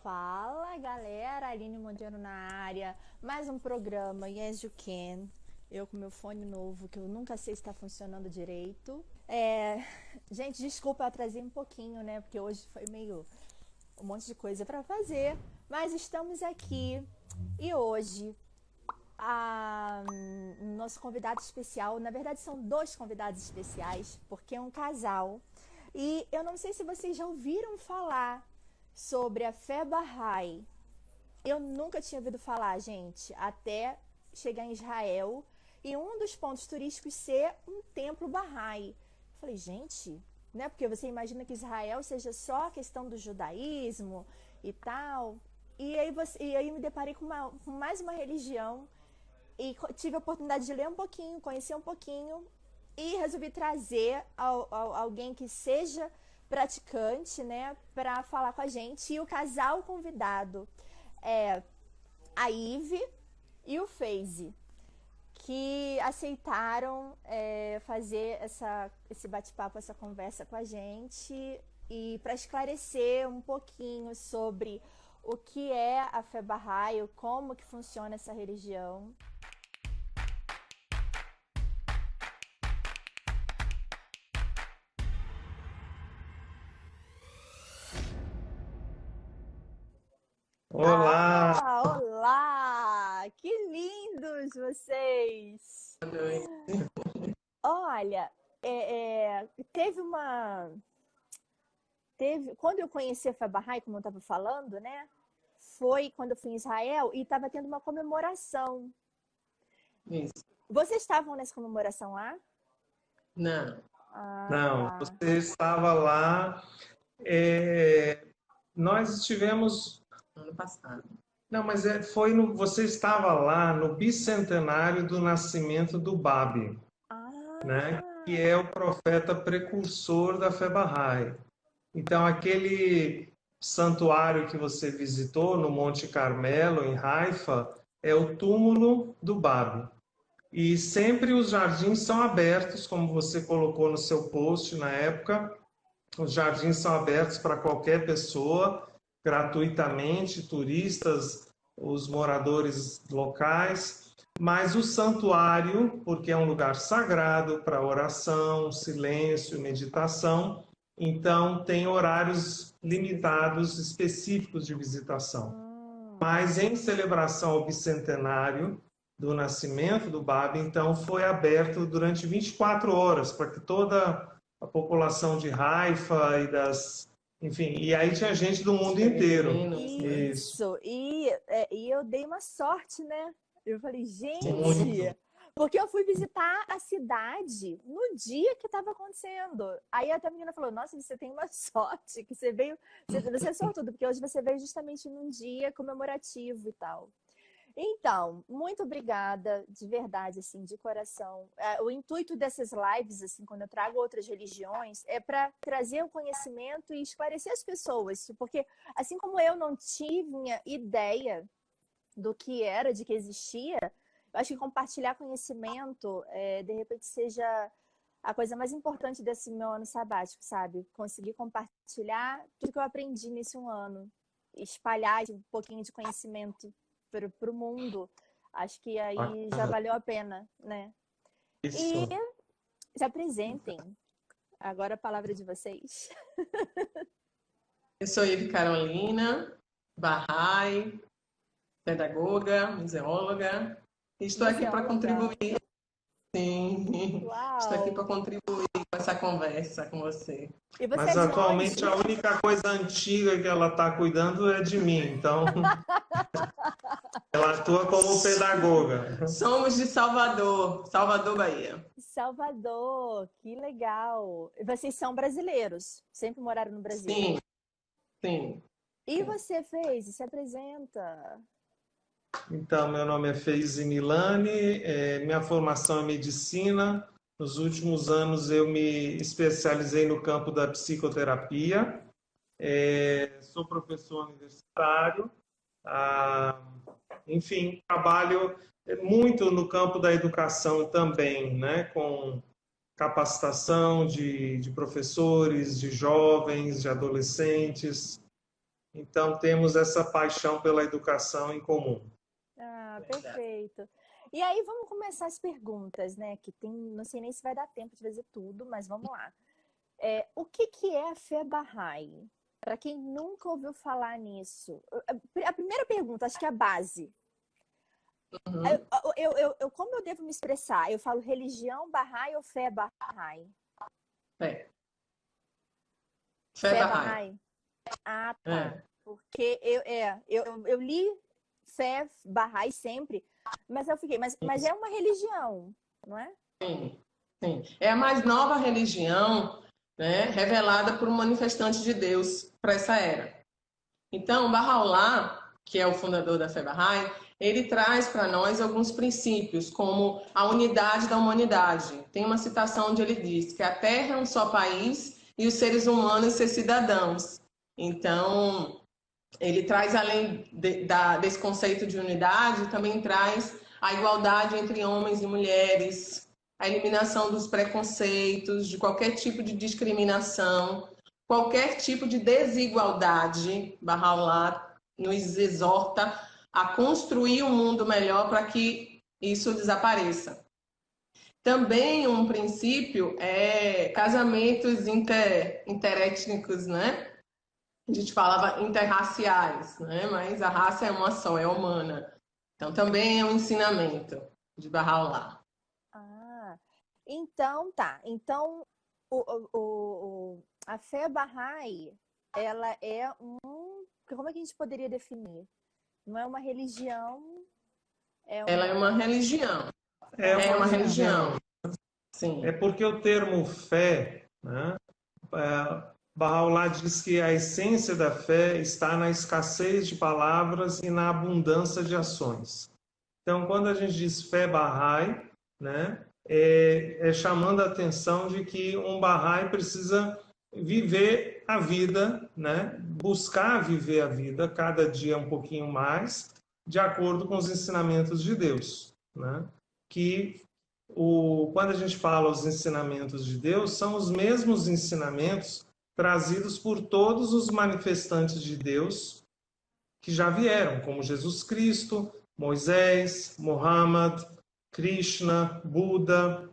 Fala galera, Aline Monteiro na área, mais um programa Yes You Can. Eu com meu fone novo, que eu nunca sei se está funcionando direito. Gente, desculpa, eu atrasei um pouquinho, né? Porque hoje foi meio um monte de coisa para fazer, mas estamos aqui e hoje nosso convidado especial, na verdade são dois convidados especiais, porque é um casal. E eu não sei se vocês já ouviram falar sobre a fé Bahá'í. Eu nunca tinha ouvido falar, gente, até chegar em Israel e um dos pontos turísticos ser um templo Bahá'í. Falei, gente, né? Porque você imagina que Israel seja só a questão do judaísmo e tal. E aí me deparei com mais uma religião e tive a oportunidade de ler um pouquinho, conhecer um pouquinho e resolvi trazer alguém que seja praticante, né, para falar com a gente. E o casal convidado é a Ive e o Feizi, que aceitaram fazer esse bate-papo, essa conversa com a gente e para esclarecer um pouquinho sobre o que é a fé Bahá'í, como que funciona essa religião. Olá! Olá! Que lindos vocês! Olha, teve uma... Quando eu conheci a Fé Bahá'í, como eu estava falando, né? Foi quando eu fui em Israel e estava tendo uma comemoração. Isso. Vocês estavam nessa comemoração lá? Não. Não, tá. Você estava lá. Nós estivemos ano passado. Não, mas você estava lá no bicentenário do nascimento do Babi, né? Que é o profeta precursor da fé Bahá'í. Então, aquele santuário que você visitou no Monte Carmelo, em Haifa, é o túmulo do Babi. E sempre os jardins são abertos, como você colocou no seu post na época. Os jardins são abertos para qualquer pessoa, gratuitamente, turistas, os moradores locais. Mas o santuário, porque é um lugar sagrado para oração, silêncio, meditação, então tem horários limitados específicos de visitação. Mas em celebração ao bicentenário do nascimento do Babi, então foi aberto durante 24 horas para que toda a população de Haifa enfim, e aí tinha gente do mundo inteiro. Isso. E eu dei uma sorte, né? Eu falei, gente, Muito. porque eu fui visitar a cidade no dia que estava acontecendo. Aí até a menina falou, nossa, você tem uma sorte, que você veio, você é sortudo, porque hoje você veio justamente num dia comemorativo e tal. Então, muito obrigada, de verdade, assim, de coração. O intuito dessas lives, assim, quando eu trago outras religiões, é para trazer o conhecimento e esclarecer as pessoas, porque assim como eu não tinha ideia do que era, de que existia, eu acho que compartilhar conhecimento, de repente, seja a coisa mais importante desse meu ano sabático, sabe? Conseguir compartilhar tudo que eu aprendi nesse um ano, espalhar um pouquinho de conhecimento para o mundo. Acho que aí já valeu a pena, né? Isso. E se apresentem. Agora a palavra de vocês. Eu sou Ive Carolina, Bahá'í, pedagoga, museóloga. Estou aqui para contribuir. Sim, Uau. Estou aqui para contribuir com essa conversa com você. E você Mas é atualmente longe? a única coisa antiga que ela está cuidando é de mim, então ela atua como pedagoga. Somos de Salvador, Salvador, Bahia. Salvador, que legal. E vocês são brasileiros? Sempre moraram no Brasil? Sim, sim. E você fez? Se apresenta. Então, meu nome é Feizi Milani, minha formação é medicina. Nos últimos anos eu me especializei no campo da psicoterapia. Sou professor universitário. Enfim, trabalho muito no campo da educação também, né? Com capacitação de professores, de jovens, de adolescentes. Então, temos essa paixão pela educação em comum. Ah, perfeito. E aí, vamos começar as perguntas, né? Que tem, não sei nem se vai dar tempo de fazer tudo, mas vamos lá. O que é a fé Bahá'í? Para quem nunca ouviu falar nisso. A primeira pergunta, acho que é a base. Uhum. Como eu devo me expressar? Eu falo religião Bahá'í ou fé Bahá'í? Fé Fé Bahá'í. Bahá'í. Ah, tá. Porque eu li fé Bahá'í sempre, mas eu fiquei, mas é uma religião, não é? Sim, sim. É a mais nova religião, né, revelada por um manifestante de Deus para essa era. Então, Bahá'u'lláh, que é o fundador da fé Bahá'í, ele traz para nós alguns princípios, como a unidade da humanidade. Tem uma citação onde ele diz que a Terra é um só país e os seres humanos ser cidadãos. Então, ele traz, além desse conceito de unidade, também traz a igualdade entre homens e mulheres, a eliminação dos preconceitos, de qualquer tipo de discriminação, qualquer tipo de desigualdade. Bahá'u'lláh nos exorta a construir um mundo melhor para que isso desapareça. Também um princípio é casamentos interétnicos, né? A gente falava interraciais, né? Mas a raça é uma só, é humana. Então também é um ensinamento de Bahá'u'lláh. Ah, então tá. Então a fé Bahá'í, ela é como é que a gente poderia definir? Não é uma religião? Ela é uma religião. É uma religião. Sim. É porque o termo fé, né? Bahá'u'lláh diz que a essência da fé está na escassez de palavras e na abundância de ações. Então, quando a gente diz fé Bahá'í, né, é chamando a atenção de que um Bahá'í precisa viver a vida, né, buscar viver a vida cada dia um pouquinho mais, de acordo com os ensinamentos de Deus, né? Quando a gente fala os ensinamentos de Deus, são os mesmos ensinamentos trazidos por todos os manifestantes de Deus que já vieram, como Jesus Cristo, Moisés, Muhammad, Krishna, Buda.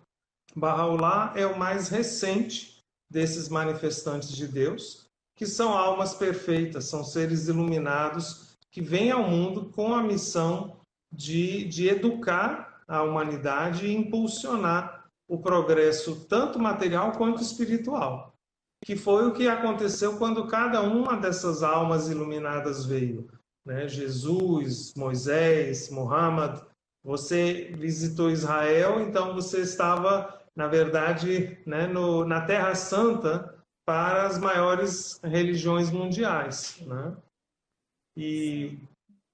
Bahá'u'lláh é o mais recente desses manifestantes de Deus, que são almas perfeitas, são seres iluminados que vêm ao mundo com a missão de educar a humanidade e impulsionar o progresso tanto material quanto espiritual, que foi o que aconteceu quando cada uma dessas almas iluminadas veio, né? Jesus, Moisés, Muhammad. Você visitou Israel, então você estava, na verdade, né, na Terra Santa para as maiores religiões mundiais, né? E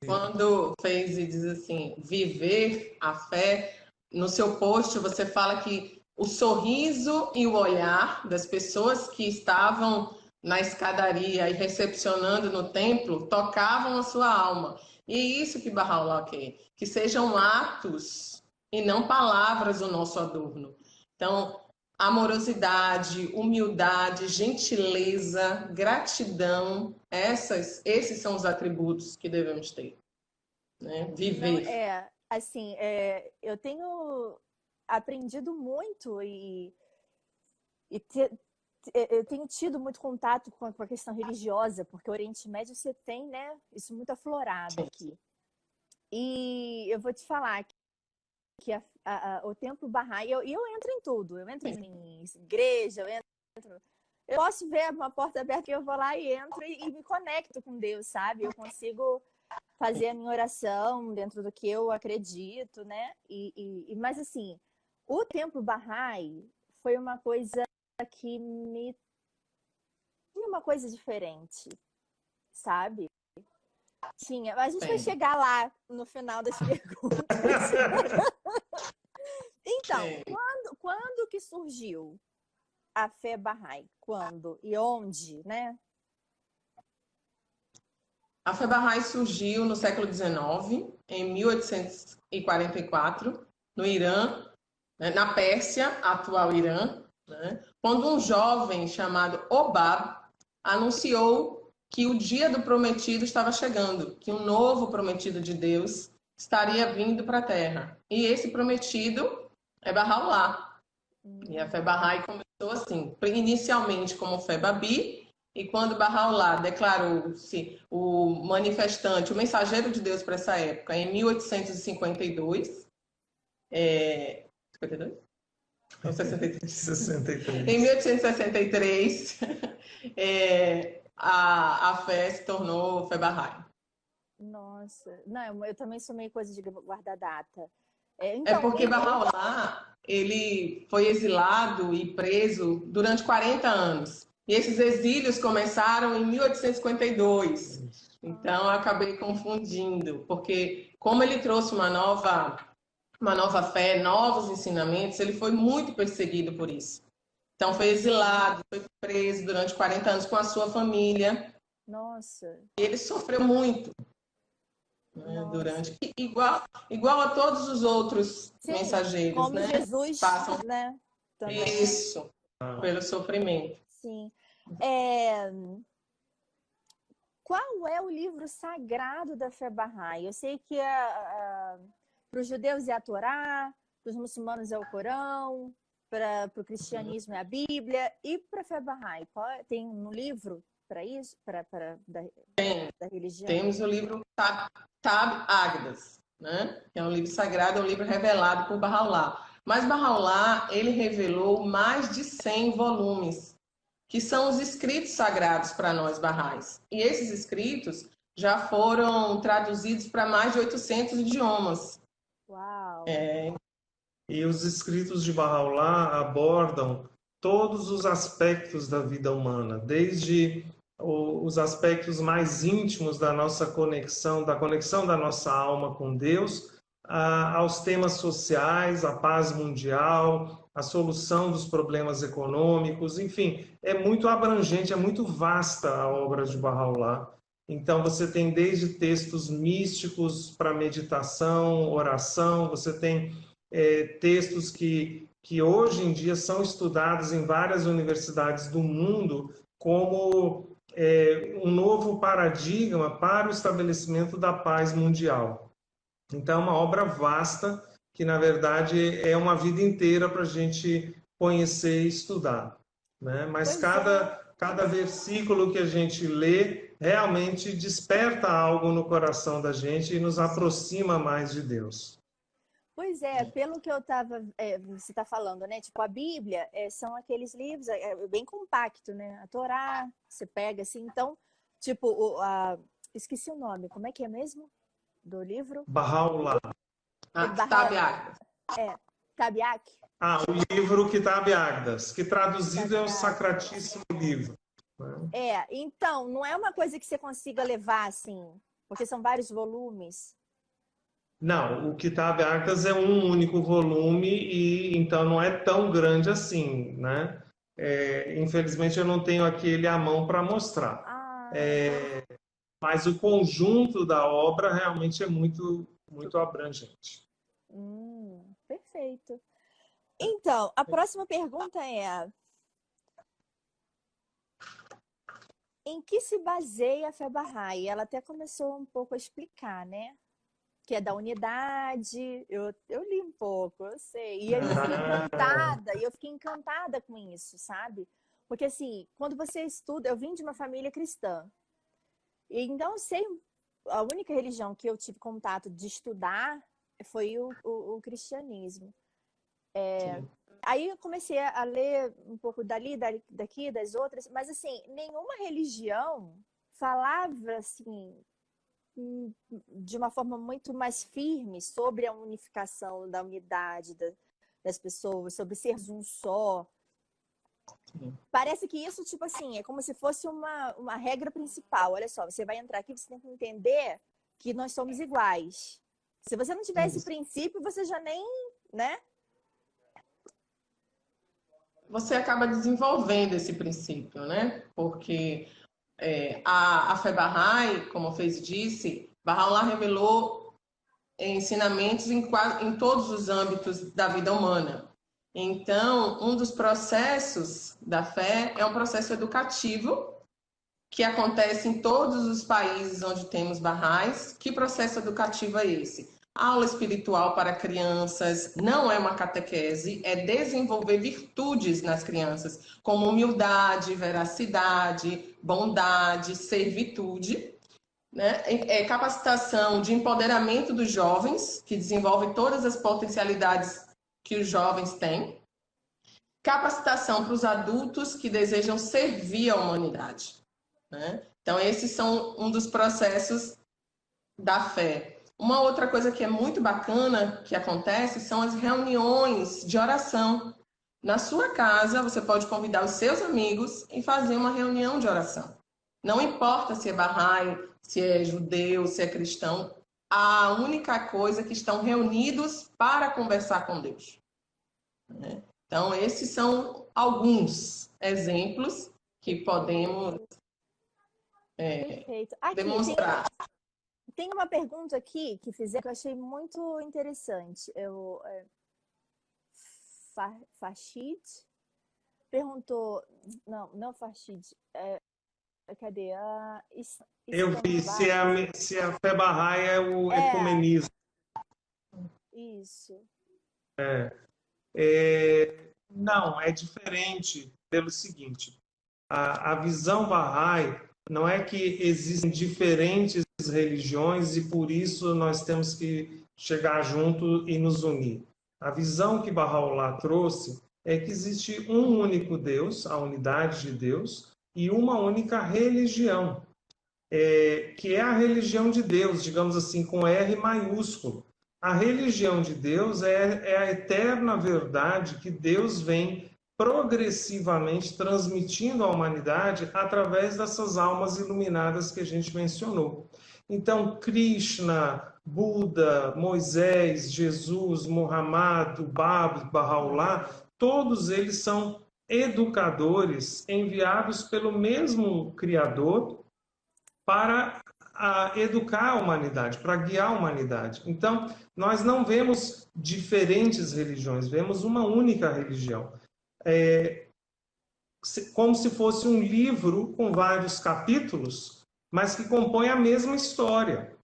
quando fez e diz assim, viver a fé, no seu post você fala que o sorriso e o olhar das pessoas que estavam na escadaria e recepcionando no templo tocavam a sua alma. E é isso que Bahá'u'lláh quer, que sejam atos e não palavras o nosso adorno. Então, amorosidade, humildade, gentileza, gratidão, esses são os atributos que devemos ter, né? Viver. Não, assim, eu tenho aprendido muito eu tenho tido muito contato com a questão religiosa, porque o Oriente Médio você tem, né, isso muito aflorado aqui. E eu vou te falar que o templo Bahá'í, eu entro em tudo, eu entro em igreja, eu posso ver uma porta aberta que eu vou lá e entro e me conecto com Deus, sabe? Eu consigo fazer a minha oração dentro do que eu acredito, né? Mas assim, o templo Bahá'í foi uma coisa que tinha uma coisa diferente, sabe? A gente vai chegar lá no final das perguntas. Então, quando que surgiu a fé Bahá'í? Quando e onde, né? A fé Bahá'í surgiu no século XIX, em 1844, no Irã, né, na Pérsia, atual Irã, né, quando um jovem chamado Obab anunciou que o dia do prometido estava chegando, que um novo prometido de Deus estaria vindo para a Terra. E esse prometido é Bahá'u'lláh. E a Fé Bahá'í começou assim, inicialmente como Fé Babi, e quando Bahá'u'lláh declarou-se o manifestante, o mensageiro de Deus para essa época, em 1852, 52? Ou 63? 63. Em 1863, a fé se tornou Fé Bahá'í. Nossa, não, eu também sou meio coisa de guardar data. Porque Bahá'u'lláh, ele foi exilado e preso durante 40 anos. E esses exílios começaram em 1852. Então, eu acabei confundindo, porque como ele trouxe uma nova fé, novos ensinamentos, ele foi muito perseguido por isso. Então, foi exilado, foi preso durante 40 anos com a sua família. Nossa. E ele sofreu muito. Durante igual a todos os outros mensageiros, como né? Jesus, passam né? Também. Isso, pelo sofrimento. Sim. Qual é o livro sagrado da Fé Bahá'í? Eu sei que para os judeus é a Torá, para os muçulmanos é o Corão, para o cristianismo é a Bíblia, e para a Fé Bahá'í? Tem um livro para isso? Da religião? Temos o livro Tab Agdas, né? Que é um livro sagrado, é um livro revelado por Bahá'u'lláh. Mas Bahá'u'lláh, ele revelou mais de 100 volumes, que são os escritos sagrados para nós Bahá'ís. E esses escritos já foram traduzidos para mais de 800 idiomas. Uau! E os escritos de Bahá'u'lláh abordam todos os aspectos da vida humana, desde os aspectos mais íntimos da nossa conexão, da conexão da nossa alma com Deus, aos temas sociais, a paz mundial, a solução dos problemas econômicos, enfim, é muito abrangente, é muito vasta a obra de Bahá'u'lláh. Então você tem desde textos místicos para meditação, oração, você tem textos que hoje em dia são estudados em várias universidades do mundo como um novo paradigma para o estabelecimento da paz mundial. Então, é uma obra vasta que, na verdade, é uma vida inteira para a gente conhecer e estudar, né? Mas cada versículo que a gente lê realmente desperta algo no coração da gente e nos aproxima mais de Deus. Pois é, pelo que você está falando, né? Tipo, a Bíblia são aqueles livros bem compacto, né? A Torá, você pega assim, então, tipo, esqueci o nome, como é que é mesmo? Do livro? Bahá'u'lláh. Tab Agdas. Tab Agdas. O livro Kitab Agdas, que traduzido é o Sacratíssimo Livro. Então, não é uma coisa que você consiga levar assim, porque são vários volumes. Não, o Kitab Agdas é um único volume e então não é tão grande assim, né? Infelizmente eu não tenho aquele à mão para mostrar. Mas o conjunto da obra realmente é muito, muito abrangente. Perfeito. Então, a próxima pergunta é: em que se baseia a Fé Bahá'í? Ela até começou um pouco a explicar, né? Que é da unidade, eu li um pouco, eu sei. E eu fiquei encantada com isso, sabe? Porque assim, quando você estuda, eu vim de uma família cristã. E então eu sei, a única religião que eu tive contato de estudar foi o cristianismo. Aí eu comecei a ler um pouco daqui, das outras, mas assim, nenhuma religião falava assim de uma forma muito mais firme sobre a unificação da unidade das pessoas, sobre ser um só. Parece que isso, tipo assim, é como se fosse uma regra principal. Olha só, você vai entrar aqui, você tem que entender que nós somos iguais. Se você não tiver esse princípio, você já nem, né? Você acaba desenvolvendo esse princípio, né? Porque a Fé Bahá'í, como o Fez disse, Bahá'u'lláh revelou ensinamentos em todos os âmbitos da vida humana. Então, um dos processos da fé é um processo educativo que acontece em todos os países onde temos Baha'is. Que processo educativo é esse? Aula espiritual para crianças, não é uma catequese, é desenvolver virtudes nas crianças, como humildade, veracidade, bondade, servitude, né? Capacitação de empoderamento dos jovens, que desenvolve todas as potencialidades que os jovens têm. Capacitação para os adultos que desejam servir a humanidade, né? Então, esses são um dos processos da fé. Uma outra coisa que é muito bacana que acontece são as reuniões de oração. Na sua casa, você pode convidar os seus amigos e fazer uma reunião de oração. Não importa se é Bahá'í, se é judeu, se é cristão, a única coisa é que estão reunidos para conversar com Deus, né? Então, esses são alguns exemplos que podemos demonstrar. Tem uma pergunta aqui que fizeram que eu achei muito interessante. Farshid perguntou... Não Farshid. Cadê? Eu vi se a fé Bahá'í é o ecumenismo. Isso. Não, é diferente pelo seguinte. A visão Bahá'í não é que existem diferentes religiões e por isso nós temos que chegar junto e nos unir. A visão que Baha'u'lláh trouxe é que existe um único Deus, a unidade de Deus, e uma única religião, que é a religião de Deus, digamos assim, com R maiúsculo. A religião de Deus é a eterna verdade que Deus vem progressivamente transmitindo à humanidade através dessas almas iluminadas que a gente mencionou. Então, Krishna, Buda, Moisés, Jesus, Muhammad, Bab, Baha'u'lláh, todos eles são educadores enviados pelo mesmo Criador para educar a humanidade, para guiar a humanidade. Então, nós não vemos diferentes religiões, vemos uma única religião. Como se fosse um livro com vários capítulos, mas que compõe a mesma história.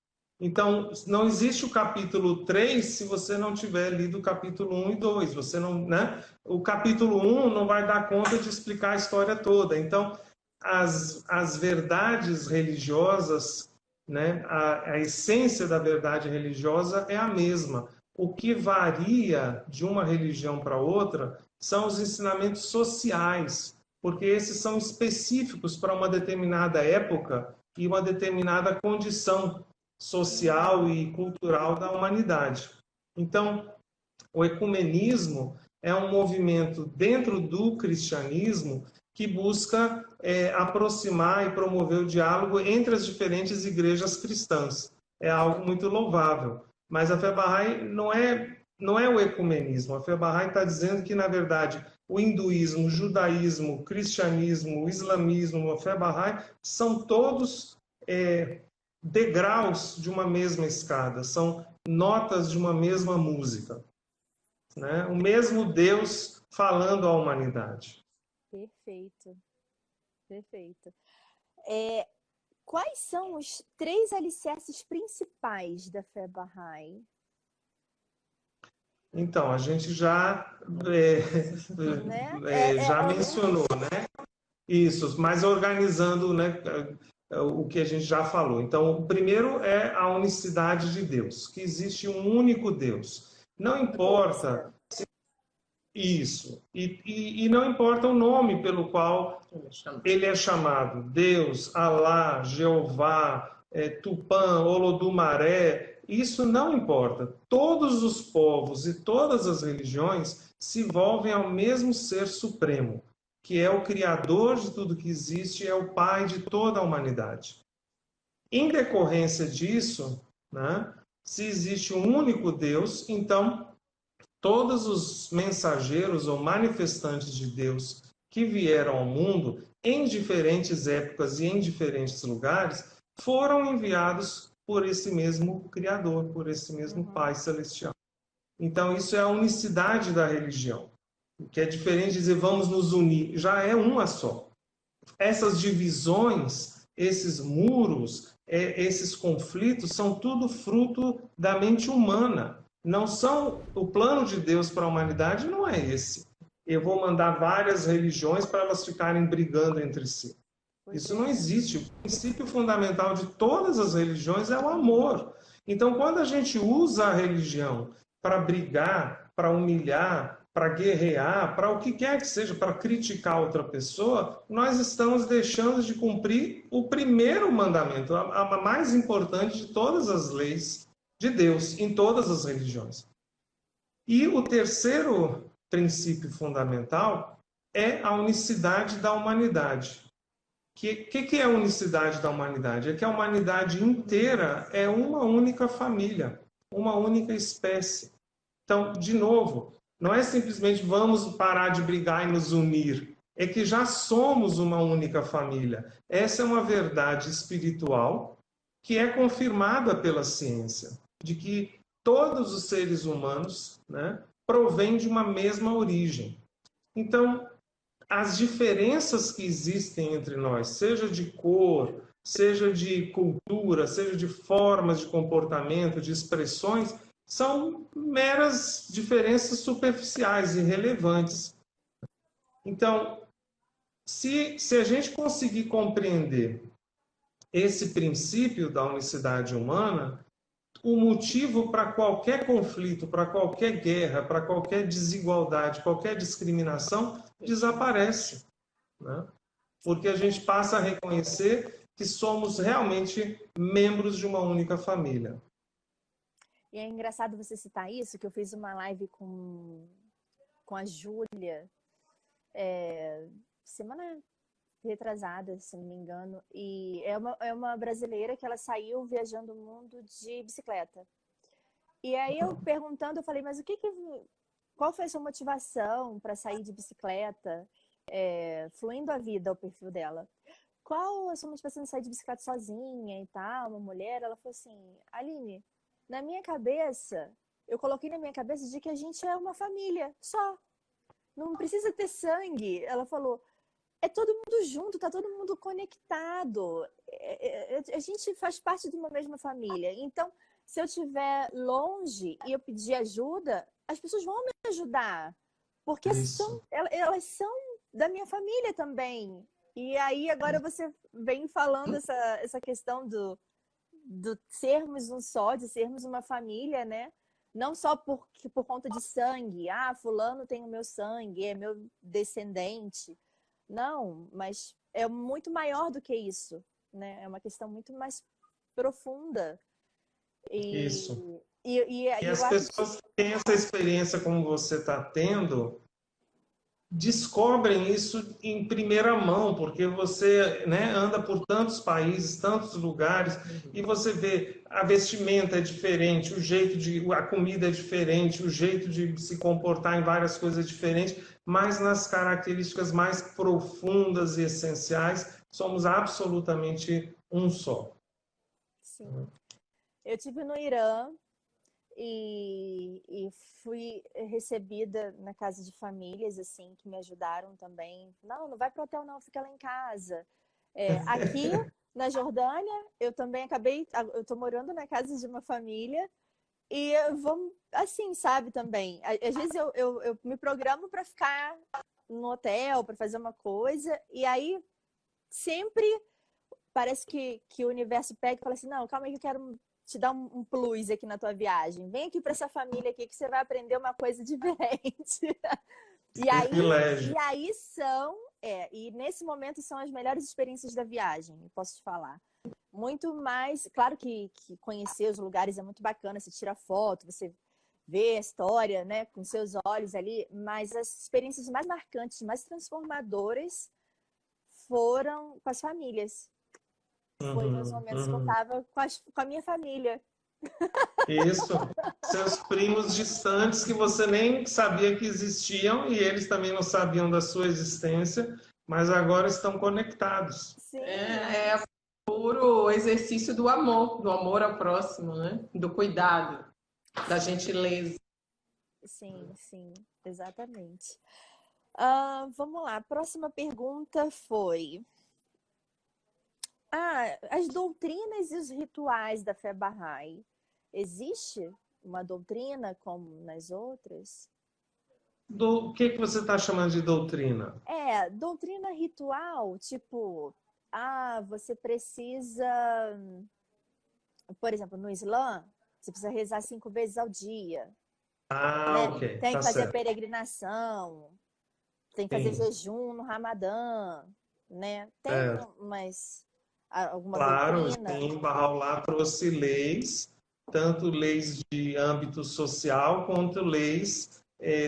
Então, não existe o capítulo 3 se você não tiver lido o capítulo 1 e 2. Você não, né? O capítulo 1 não vai dar conta de explicar a história toda. Então, as verdades religiosas, né? A essência da verdade religiosa é a mesma. O que varia de uma religião para outra são os ensinamentos sociais, porque esses são específicos para uma determinada época e uma determinada condição social e cultural da humanidade. Então, o ecumenismo é um movimento dentro do cristianismo que busca aproximar e promover o diálogo entre as diferentes igrejas cristãs. É algo muito louvável. Mas a fé Bahá'í não é o ecumenismo. A fé Bahá'í está dizendo que, na verdade, o hinduísmo, o judaísmo, o cristianismo, o islamismo, a fé Bahá'í são todos degraus de uma mesma escada, são notas de uma mesma música, né? O mesmo Deus falando à humanidade. Perfeito, perfeito. Quais são os 3 alicerces principais da fé Bahá'í? Então, a gente já mencionou, né? Isso, mas organizando, né, o que a gente já falou. Então, o primeiro é a unicidade de Deus, que existe um único Deus. Não importa isso, e não importa o nome pelo qual ele é chamado. Deus, Alá, Jeová, Tupã, Olodumaré, isso não importa. Todos os povos e todas as religiões se volvem ao mesmo ser supremo, que é o Criador de tudo que existe, é o Pai de toda a humanidade. Em decorrência disso, né, se existe um único Deus, então todos os mensageiros ou manifestantes de Deus que vieram ao mundo em diferentes épocas e em diferentes lugares foram enviados por esse mesmo Criador, por esse mesmo Pai Celestial. Então isso é a unicidade da religião. Que é diferente de dizer vamos nos unir, já é uma só. essas divisões, esses muros, esses conflitos são tudo fruto da mente humana. Não são, o plano de Deus para a humanidade não é esse. Eu vou mandar várias religiões para elas ficarem brigando entre si. Isso não existe. O princípio fundamental de todas as religiões é o amor. Então, quando a gente usa a religião para brigar, para humilhar, para guerrear, para o que quer que seja, para criticar outra pessoa, nós estamos deixando de cumprir o primeiro mandamento, a mais importante de todas as leis de Deus, em todas as religiões. E o terceiro princípio fundamental é a unicidade da humanidade. O que é a unicidade da humanidade? É que a humanidade inteira é uma única família, uma única espécie. Então, de novo, não é simplesmente vamos parar de brigar e nos unir. É que já somos uma única família. Essa é uma verdade espiritual que é confirmada pela ciência, de que todos os seres humanos, né, provêm de uma mesma origem. Então, as diferenças que existem entre nós, seja de cor, seja de cultura, seja de formas de comportamento, de expressões, são meras diferenças superficiais, irrelevantes. Então, se a gente conseguir compreender esse princípio da unicidade humana, o motivo para qualquer conflito, para qualquer guerra, para qualquer desigualdade, qualquer discriminação, desaparece, né? Porque a gente passa a reconhecer que somos realmente membros de uma única família. E é engraçado você citar isso, que eu fiz uma live com a Júlia semana retrasada, se não me engano, e é uma brasileira que ela saiu viajando o mundo de bicicleta. E aí eu perguntando, eu falei, mas qual foi a sua motivação para sair de bicicleta, fluindo a vida, o perfil dela? Qual a sua motivação de sair de bicicleta sozinha e tal, uma mulher? Ela falou assim, Aline, na minha cabeça, eu coloquei na minha cabeça de que a gente é uma família, só. Não precisa ter sangue. Ela falou, é todo mundo junto, tá todo mundo conectado. A gente faz parte de uma mesma família. Então, se eu estiver longe e eu pedir ajuda, as pessoas vão me ajudar. Porque elas são da minha família também. E aí, agora você vem falando essa questão do sermos um só, de sermos uma família, né? Não só por conta de sangue. Ah, fulano tem o meu sangue, é meu descendente. Não, mas é muito maior do que isso, né? É uma questão muito mais profunda. Isso. E as pessoas que têm essa experiência como você está tendo, descobrem isso em primeira mão, porque você, né, anda por tantos países, tantos lugares, e você vê a vestimenta é diferente, a comida é diferente, o jeito de se comportar em várias coisas é diferente, mas nas características mais profundas e essenciais, somos absolutamente um só. Sim. Eu estive no Irã e fui recebida na casa de famílias, assim, que me ajudaram também. Não vai pro hotel não, fica lá em casa. Aqui, na Jordânia, eu também eu tô morando na casa de uma família e vamos, assim, sabe, também. Às vezes eu me programo para ficar no hotel, para fazer uma coisa, e aí sempre parece que o universo pega e fala assim, não, calma aí que eu quero te dar um plus aqui na tua viagem. Vem aqui para essa família aqui que você vai aprender uma coisa diferente. E nesse momento são as melhores experiências da viagem, eu posso te falar. Muito mais, claro que conhecer os lugares é muito bacana, você tira foto, você vê a história, né, com seus olhos ali, mas as experiências mais marcantes, mais transformadoras foram com as famílias. Foi nos momentos que eu estava com a minha família. Isso. Seus primos distantes que você nem sabia que existiam e eles também não sabiam da sua existência, mas agora estão conectados. Sim. É puro exercício do amor ao próximo, né? Do cuidado, da gentileza. Sim, exatamente. Vamos lá, a próxima pergunta foi... as doutrinas e os rituais da fé Bahá'í. Existe uma doutrina como nas outras? O que você está chamando de doutrina? Doutrina ritual, tipo, você precisa, por exemplo, no Islã, você precisa rezar 5 vezes ao dia. Né? Ok. Tem Tá que fazer certo. a peregrinação, tem que fazer jejum no Ramadã, né? Tem alguma Claro, doutrina? sim, Bahá'u'lláh trouxe leis, tanto leis de âmbito social quanto leis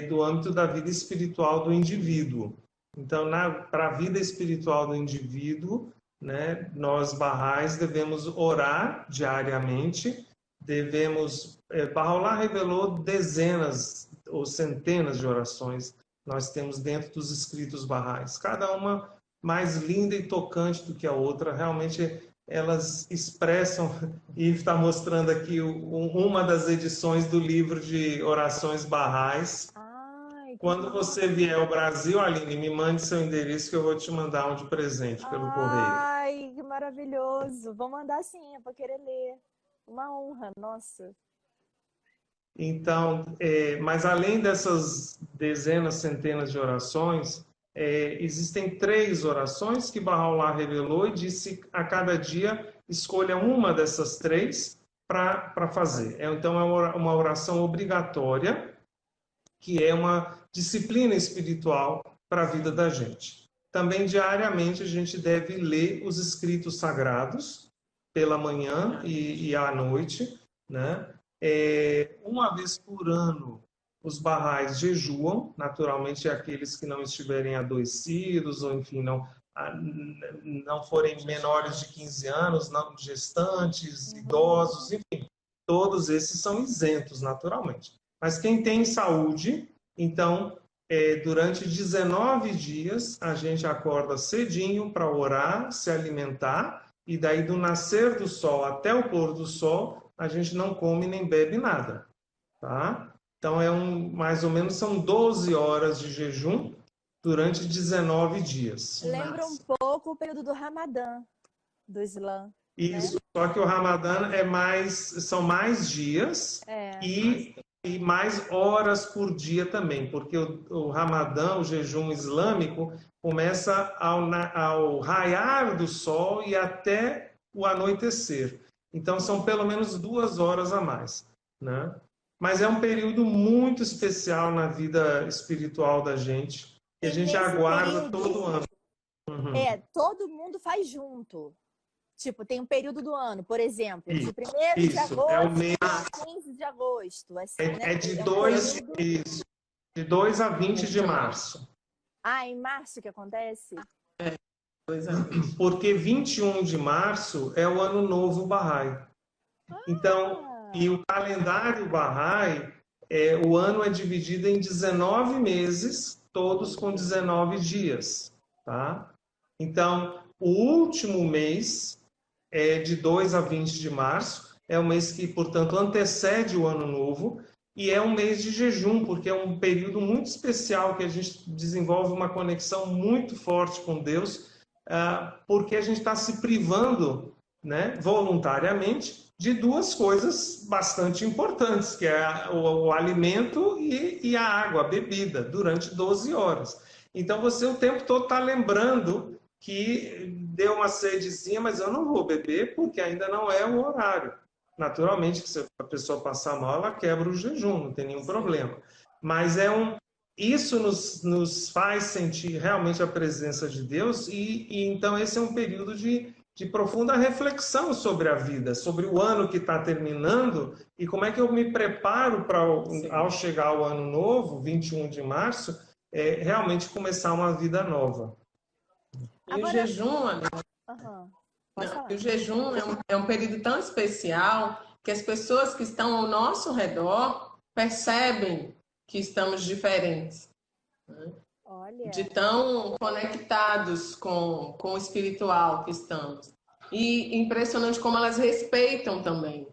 do âmbito da vida espiritual do indivíduo. Então, para a vida espiritual do indivíduo, né, nós Bahá'ís devemos orar diariamente, Bahá'u'lláh revelou dezenas ou centenas de orações nós temos dentro dos escritos Bahá'ís, cada uma mais linda e tocante do que a outra. Realmente elas expressam, e está mostrando aqui uma das edições do livro de orações Bahá'ís. Quando você vier ao Brasil, Aline, me mande seu endereço que eu vou te mandar um de presente pelo correio. Ai, que maravilhoso! Vou mandar sim, é para querer ler. Uma honra, nossa. Então, mas além dessas dezenas, centenas de orações, existem 3 orações que Bahá'u'lláh revelou e disse a cada dia escolha uma dessas 3 para fazer. Então, é uma oração obrigatória, que é uma disciplina espiritual para a vida da gente. Também, diariamente, a gente deve ler os escritos sagrados pela manhã e à noite, né? Uma vez por ano, os Bahá'ís jejuam, naturalmente aqueles que não estiverem adoecidos, ou enfim, não forem menores de 15 anos, não gestantes, idosos, enfim, todos esses são isentos, naturalmente. Mas quem tem saúde, então, durante 19 dias, a gente acorda cedinho para orar, se alimentar, e daí do nascer do sol até o pôr do sol, a gente não come nem bebe nada, tá? Então, mais ou menos são 12 horas de jejum durante 19 dias. Lembra um pouco o período do Ramadã, do Islã. Isso, né? Só que o Ramadã são mais dias e mais horas por dia também, porque o Ramadã, o jejum islâmico, começa ao raiar do sol e até o anoitecer. Então, são pelo menos 2 horas a mais, né? Mas é um período muito especial na vida espiritual da gente, que a gente aguarda todo ano. Todo mundo faz junto. Tipo, tem um período do ano, por exemplo, de 1º de agosto a 15 de agosto. Assim, de 2 a 20 de março. Em março que acontece? Porque 21 de março é o Ano Novo Bahá'í. Então, e o calendário Bahá'í, o ano é dividido em 19 meses, todos com 19 dias, tá? Então, o último mês, de 2 a 20 de março, é o mês que, portanto, antecede o Ano Novo, e é um mês de jejum, porque é um período muito especial que a gente desenvolve uma conexão muito forte com Deus, porque a gente está se privando, né, voluntariamente de 2 coisas bastante importantes, que é o alimento e a água, a bebida, durante 12 horas. Então você o tempo todo está lembrando que deu uma sedezinha, mas eu não vou beber porque ainda não é o horário. Naturalmente, que se a pessoa passar mal, ela quebra o jejum, não tem nenhum problema. Mas isso nos faz sentir realmente a presença de Deus e então esse é um período de profunda reflexão sobre a vida, sobre o ano que está terminando e como é que eu me preparo para, ao chegar o ano novo, 21 de março, realmente começar uma vida nova. E o jejum, o jejum é um período tão especial que as pessoas que estão ao nosso redor percebem que estamos diferentes. Né? Olha. De tão conectados com o espiritual que estamos. E impressionante como elas respeitam também.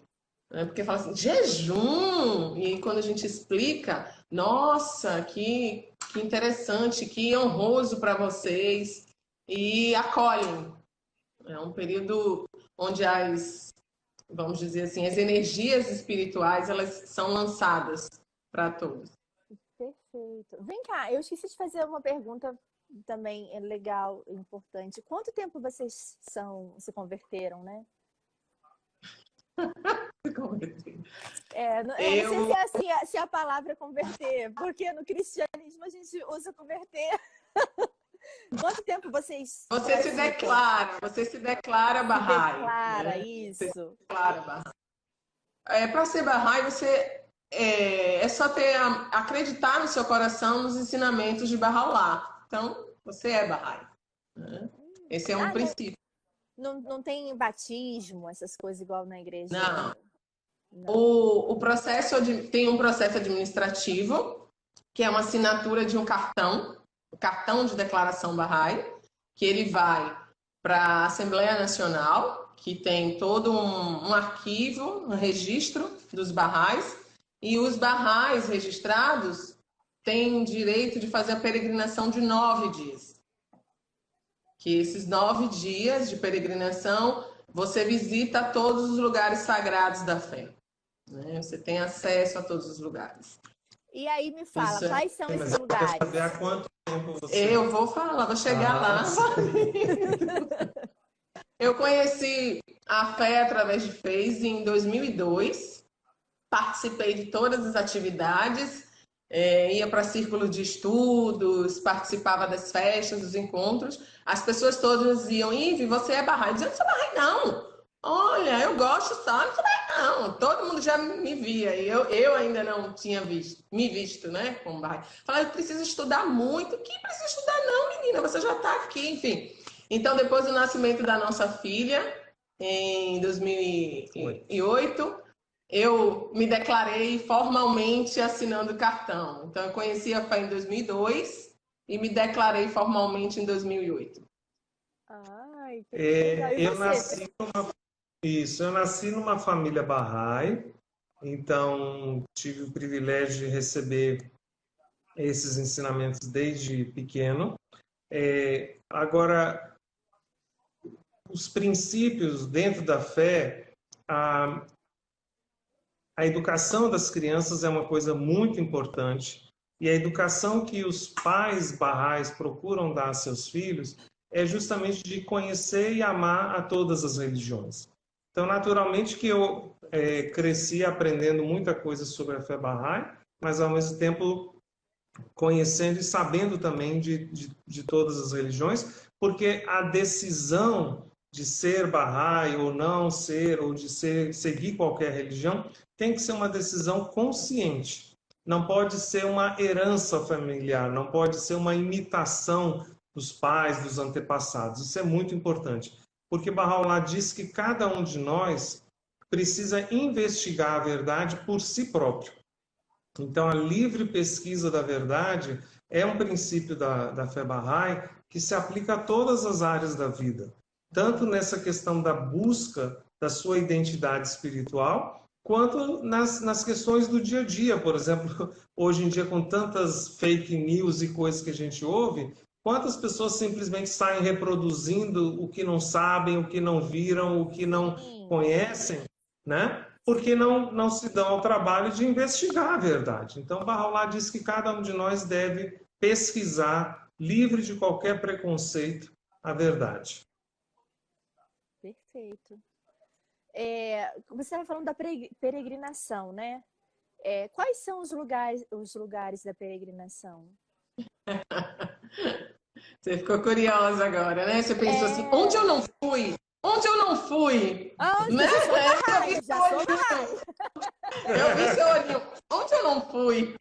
Né? Porque fala assim, jejum! E quando a gente explica, nossa, que interessante, que honroso para vocês. E acolhem. É um período onde vamos dizer assim, as energias espirituais, elas são lançadas para todos. Perfeito. Vem cá, eu esqueci de fazer uma pergunta também legal, importante. Quanto tempo vocês se converteram, né? Não sei se é a palavra converter, porque no cristianismo a gente usa converter. Quanto tempo vocês... Você se declara Bahá'í. Declara, né? isso. Você se declara Bahá'í. Para ser Bahá'í, você é só acreditar no seu coração nos ensinamentos de Baha'u'lláh. Então, você é Bahá'í. Né? Esse é um princípio. Não tem batismo, essas coisas igual na igreja? Não. O processo tem um processo administrativo, que é uma assinatura de um cartão, o cartão de declaração Bahá'í, que ele vai para a Assembleia Nacional, que tem todo um arquivo, um registro dos Bahá'ís, e os Bahá'ís registrados têm direito de fazer a peregrinação de 9 dias. Que esses 9 dias de peregrinação, você visita todos os lugares sagrados da fé. Né? Você tem acesso a todos os lugares. E aí me fala, quais são esses lugares? Quer saber há quanto tempo você... Eu vou falar, vou chegar lá. Eu conheci a fé através de Face em 2002. Participei de todas as atividades, ia para círculo de estudos, participava das festas, dos encontros. As pessoas todas diziam, Ive, você é Bahá'í? Eu dizia, não sou Bahá'í, não. Olha, eu gosto só, não sou Bahá'í, não. Todo mundo já me via e eu ainda não tinha me visto, né, como Bahá'í. Falei, eu preciso estudar muito. Que precisa estudar não, menina, você já está aqui, enfim. Então, depois do nascimento da nossa filha, em 2008, eu me declarei formalmente assinando o cartão. Então, eu conheci a fé em 2002 e me declarei formalmente em 2008. Ai, que eu nasci numa família Bahá'í, então tive o privilégio de receber esses ensinamentos desde pequeno. Agora, os princípios dentro da fé, a educação das crianças é uma coisa muito importante, e a educação que os pais Bahá'ís procuram dar a seus filhos é justamente de conhecer e amar a todas as religiões. Então, naturalmente que eu cresci aprendendo muita coisa sobre a fé Bahá'í, mas ao mesmo tempo conhecendo e sabendo também de todas as religiões, porque a decisão de ser Bahá'í ou não ser, ou de seguir qualquer religião, tem que ser uma decisão consciente. Não pode ser uma herança familiar, não pode ser uma imitação dos pais, dos antepassados. Isso é muito importante, porque Baha'u'lláh diz que cada um de nós precisa investigar a verdade por si próprio. Então, a livre pesquisa da verdade é um princípio da fé Bahá'í que se aplica a todas as áreas da vida, tanto nessa questão da busca da sua identidade espiritual, quanto nas questões do dia a dia. Por exemplo, hoje em dia, com tantas fake news e coisas que a gente ouve, quantas pessoas simplesmente saem reproduzindo o que não sabem, o que não viram, o que não conhecem, né? Porque não se dão ao trabalho de investigar a verdade. Então, Baha'u'lláh diz que cada um de nós deve pesquisar, livre de qualquer preconceito, a verdade. Perfeito. Você estava falando da peregrinação, né? Quais são os lugares da peregrinação? Você ficou curiosa agora, né? Você pensou assim, onde eu não fui? Onde eu não fui? Né? Eu vi seu olhinho. Onde eu não fui?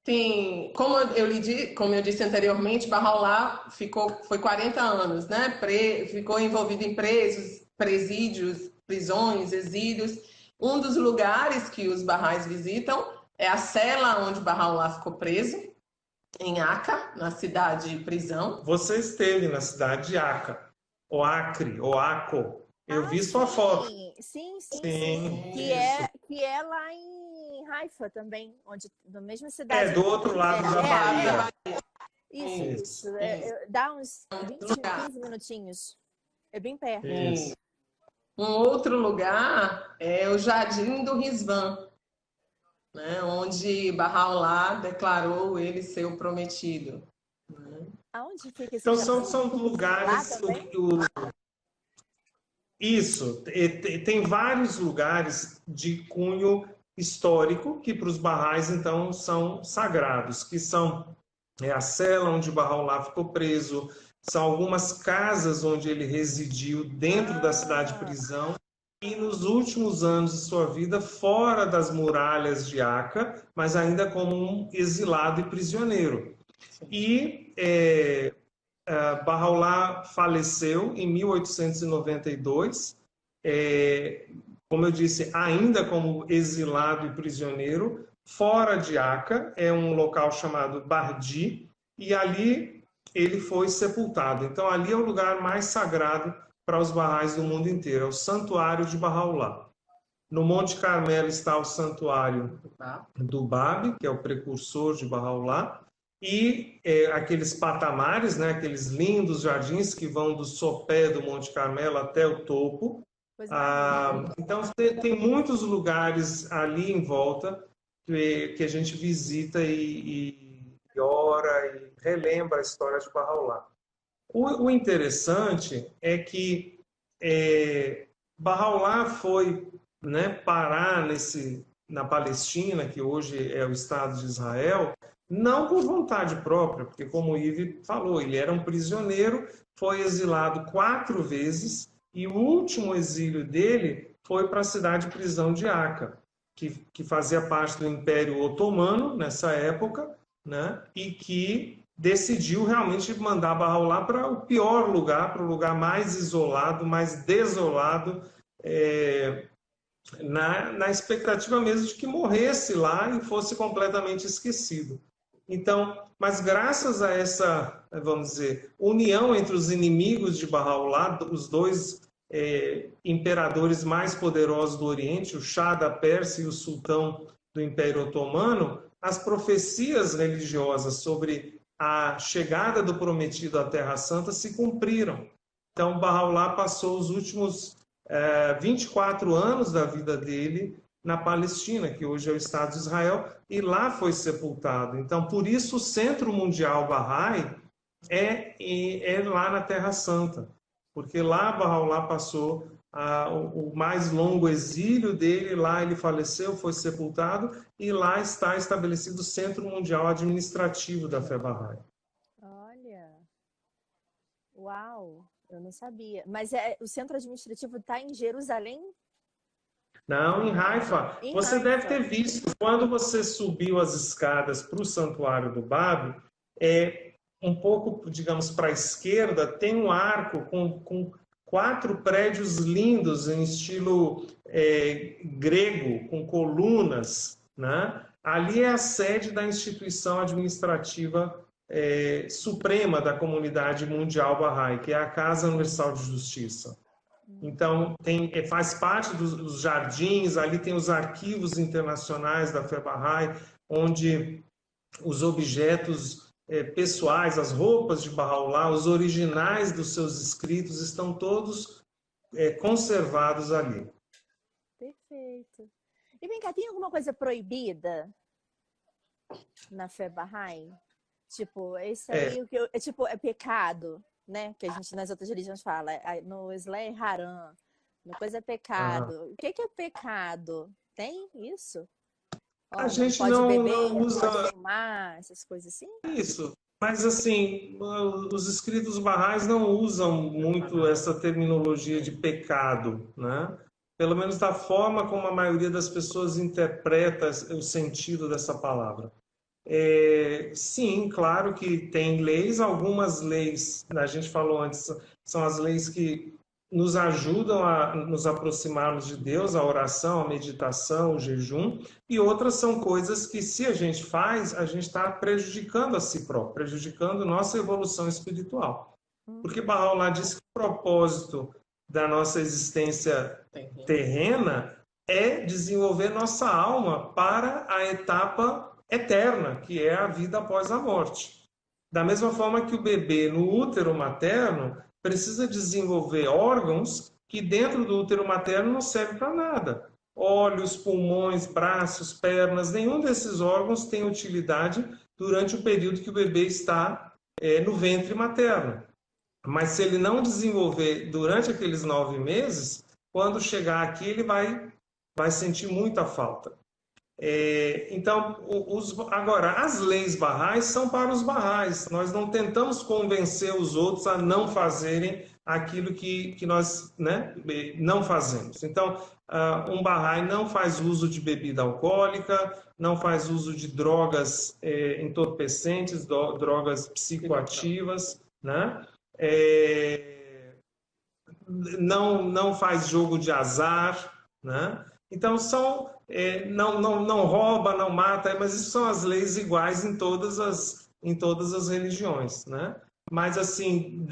Tem, como eu disse anteriormente, Baha'u'lláh foi 40 anos, né? Ficou envolvido em presídios, prisões, exílios. Um dos lugares que os Bahá'ís visitam é a cela onde Baha'u'lláh ficou preso, em Acre, na cidade prisão. Você esteve na cidade de Acre, ou Acre, ou Aco. Eu vi sua foto. Sim. Que é lá em Haifa também, na mesma cidade. Do outro lado da Bahia. Isso. Dá uns 20, 15 minutinhos. É bem perto. Isso. Um outro lugar é o Jardim do Rizvan, né? Onde Bahá'u'lláh declarou ele ser o prometido. Aonde fica esse Então, jardim? são lugares... Lá também? Isso. Tem vários lugares de cunho histórico que para os Bahá'ís, então, são sagrados, que são a cela onde Bahá'u'lláh ficou preso, são algumas casas onde ele residiu dentro da cidade-prisão e nos últimos anos de sua vida fora das muralhas de Aca, mas ainda como um exilado e prisioneiro. E Bahá'u'lláh faleceu em 1892, como eu disse, ainda como exilado e prisioneiro, fora de Aca, é um local chamado Bardi, e ali ele foi sepultado. Então, ali é o lugar mais sagrado para os Bahá'ís do mundo inteiro, é o Santuário de Bahá'u'lláh. No Monte Carmelo está o Santuário do Bab, que é o precursor de Bahá'u'lláh, e aqueles patamares, né, aqueles lindos jardins que vão do sopé do Monte Carmelo até o topo. Então, tem muitos lugares ali em volta que a gente visita e ora e relembra a história de Bahá'u'lláh. O interessante é que Bahá'u'lláh foi, né, parar na Palestina, que hoje é o Estado de Israel, não por vontade própria, porque, como o Yves falou, ele era um prisioneiro, foi exilado 4 vezes, e o último exílio dele foi para a cidade-prisão de Aca, que fazia parte do Império Otomano nessa época, né, e que decidiu realmente mandar Bahá'u'lláh para o pior lugar, para o lugar mais isolado, mais desolado, na expectativa mesmo de que morresse lá e fosse completamente esquecido. Então, mas graças a essa, vamos dizer, união entre os inimigos de Bahá'u'lláh, os dois imperadores mais poderosos do Oriente, o Shah da Pérsia e o sultão do Império Otomano, as profecias religiosas sobre a chegada do prometido à Terra Santa se cumpriram. Então, Bahá'u'lláh passou os últimos 24 anos da vida dele na Palestina, que hoje é o Estado de Israel, e lá foi sepultado. Então, por isso, o Centro Mundial Bahá'í é lá na Terra Santa, porque lá Bahá'u'lláh passou o mais longo exílio dele, lá ele faleceu, foi sepultado, e lá está estabelecido o Centro Mundial Administrativo da Fé Bahá'í. Olha! Uau! Eu não sabia. Mas o centro administrativo está em Jerusalém? Não, em Haifa. Você deve ter visto, quando você subiu as escadas para o Santuário do Bab, um pouco, digamos, para a esquerda, tem um arco com 4 prédios lindos em estilo grego, com colunas, né? Ali é a sede da instituição administrativa suprema da comunidade mundial Bahá'í, que é a Casa Universal de Justiça. Então, faz parte dos jardins, ali tem os arquivos internacionais da Fé Bahá'í, onde os objetos pessoais, as roupas de Bahá'u'lláh, os originais dos seus escritos estão todos conservados ali. Perfeito. E vem cá, tem alguma coisa proibida na Fé Bahá'í? Tipo, isso aí é pecado, né? Que a gente nas outras religiões fala. No Islã é haram, uma coisa é pecado. O que é pecado? Tem isso? A gente pode não beber, usa... pode fumar, essas coisas assim? Isso. Mas, assim, os escritos Bahá'ís não usam muito essa terminologia de pecado, né? Pelo menos da forma como a maioria das pessoas interpreta o sentido dessa palavra. Sim, claro que tem leis, algumas leis, a gente falou antes, são as leis que nos ajudam a nos aproximarmos de Deus, a oração, a meditação, o jejum, e outras são coisas que, se a gente faz, a gente está prejudicando a si próprio, prejudicando nossa evolução espiritual. Porque Bahá'u'lláh diz que o propósito da nossa existência terrena é desenvolver nossa alma para a etapa eterna, que é a vida após a morte. Da mesma forma que o bebê no útero materno precisa desenvolver órgãos que dentro do útero materno não servem para nada. Olhos, pulmões, braços, pernas, nenhum desses órgãos tem utilidade durante o período que o bebê está no ventre materno. Mas se ele não desenvolver durante aqueles 9 meses, quando chegar aqui ele vai sentir muita falta. Então, agora, as leis barrais são para os barrais. Nós não tentamos convencer os outros a não fazerem aquilo que nós, né, não fazemos. Então, um barrai não faz uso de bebida alcoólica, não faz uso de drogas entorpecentes, drogas psicoativas, né? Não faz jogo de azar, né? Então, não rouba, não mata, mas isso são as leis iguais em todas as religiões, né? Mas, assim,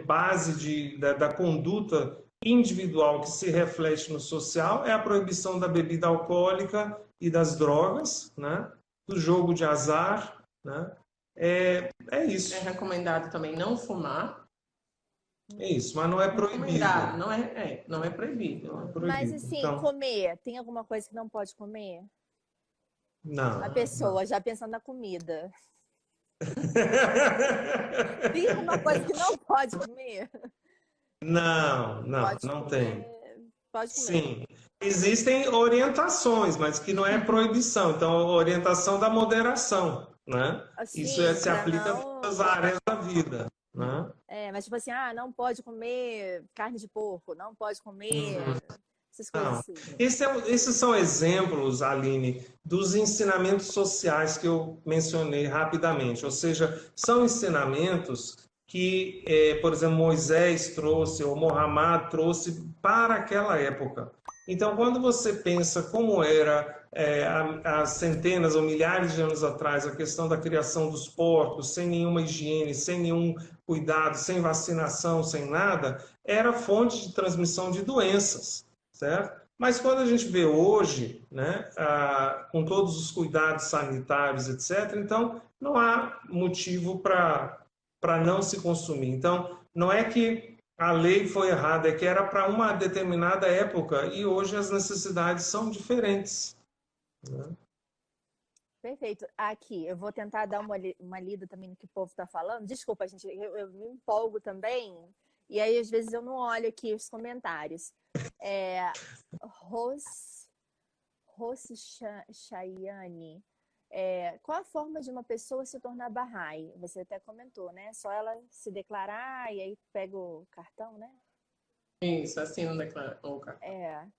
base da conduta individual que se reflete no social é a proibição da bebida alcoólica e das drogas, né? Do jogo de azar, né? É isso. É recomendado também não fumar. É isso, mas não é proibido. Não é proibido. Mas assim, então, comer, tem alguma coisa que não pode comer? Não. A pessoa já pensando na comida. Tem alguma coisa que não pode comer? Não tem. Pode comer. Sim. Existem orientações, mas que não é proibição. Então, orientação da moderação, né? Assim, isso se aplica a todas as áreas da vida. Né? Mas tipo assim, não pode comer carne de porco, não pode comer essas coisas assim. Esses são exemplos, Aline, dos ensinamentos sociais que eu mencionei rapidamente. Ou seja, são ensinamentos que, por exemplo, Moisés trouxe, ou Muhammad trouxe para aquela época. Então, quando você pensa como era há centenas ou milhares de anos atrás a questão da criação dos porcos, sem nenhuma higiene, sem nenhum cuidado, sem vacinação, sem nada, era fonte de transmissão de doenças, certo? Mas quando a gente vê hoje, né, com todos os cuidados sanitários, etc., então não há motivo para não se consumir. Então, não é que a lei foi errada, é que era para uma determinada época e hoje as necessidades são diferentes. Né? Perfeito. Aqui, eu vou tentar dar uma lida também no que o povo está falando. Desculpa, gente, eu me empolgo também. E aí, às vezes, eu não olho aqui os comentários. Rossi Chayane. Qual a forma de uma pessoa se tornar Bahá'í? Você até comentou, né? Só ela se declarar e aí pega o cartão, né? Isso, assim não declara o cartão.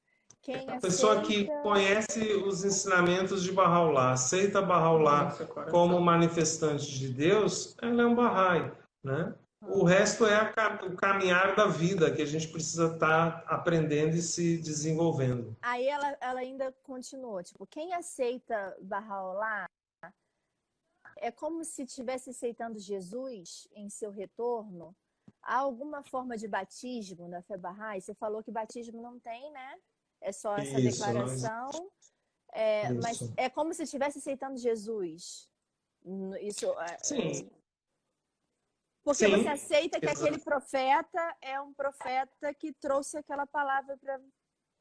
A pessoa que conhece os ensinamentos de Bahá'u'lláh, aceita Bahá'u'lláh como manifestante de Deus, ela é um Bahá'í, né? O resto é o caminhar da vida que a gente precisa estar aprendendo e se desenvolvendo. Aí ela ainda continuou, tipo, quem aceita Bahá'u'lláh é como se estivesse aceitando Jesus em seu retorno. Há alguma forma de batismo na fé Bahá'í? Você falou que batismo não tem, né? É só essa declaração. Mas é como se estivesse aceitando Jesus. Isso, sim. Porque você aceita que aquele profeta é um profeta que trouxe aquela palavra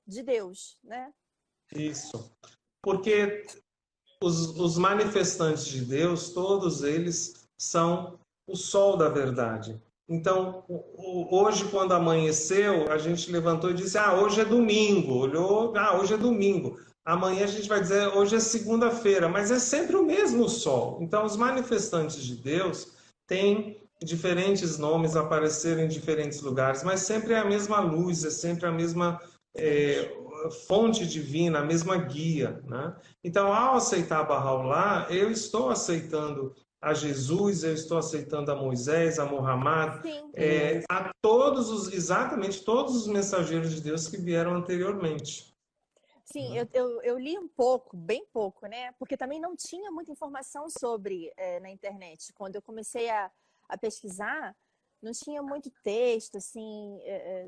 de Deus, né? Isso. Porque os manifestantes de Deus, todos eles são o sol da verdade. Então, hoje, quando amanheceu, a gente levantou e disse, hoje é domingo. Olhou, hoje é domingo. Amanhã a gente vai dizer, hoje é segunda-feira. Mas é sempre o mesmo sol. Então, os manifestantes de Deus têm diferentes nomes, apareceram em diferentes lugares, mas sempre é a mesma luz, é sempre a mesma fonte divina, a mesma guia. Né? Então, ao aceitar Bahá'u'lláh, eu estou aceitando a Jesus, eu estou aceitando a Moisés, a Muhammad, a exatamente todos os mensageiros de Deus que vieram anteriormente. Sim, eu li um pouco, bem pouco, né? Porque também não tinha muita informação sobre na internet. Quando eu comecei a pesquisar, não tinha muito texto, assim,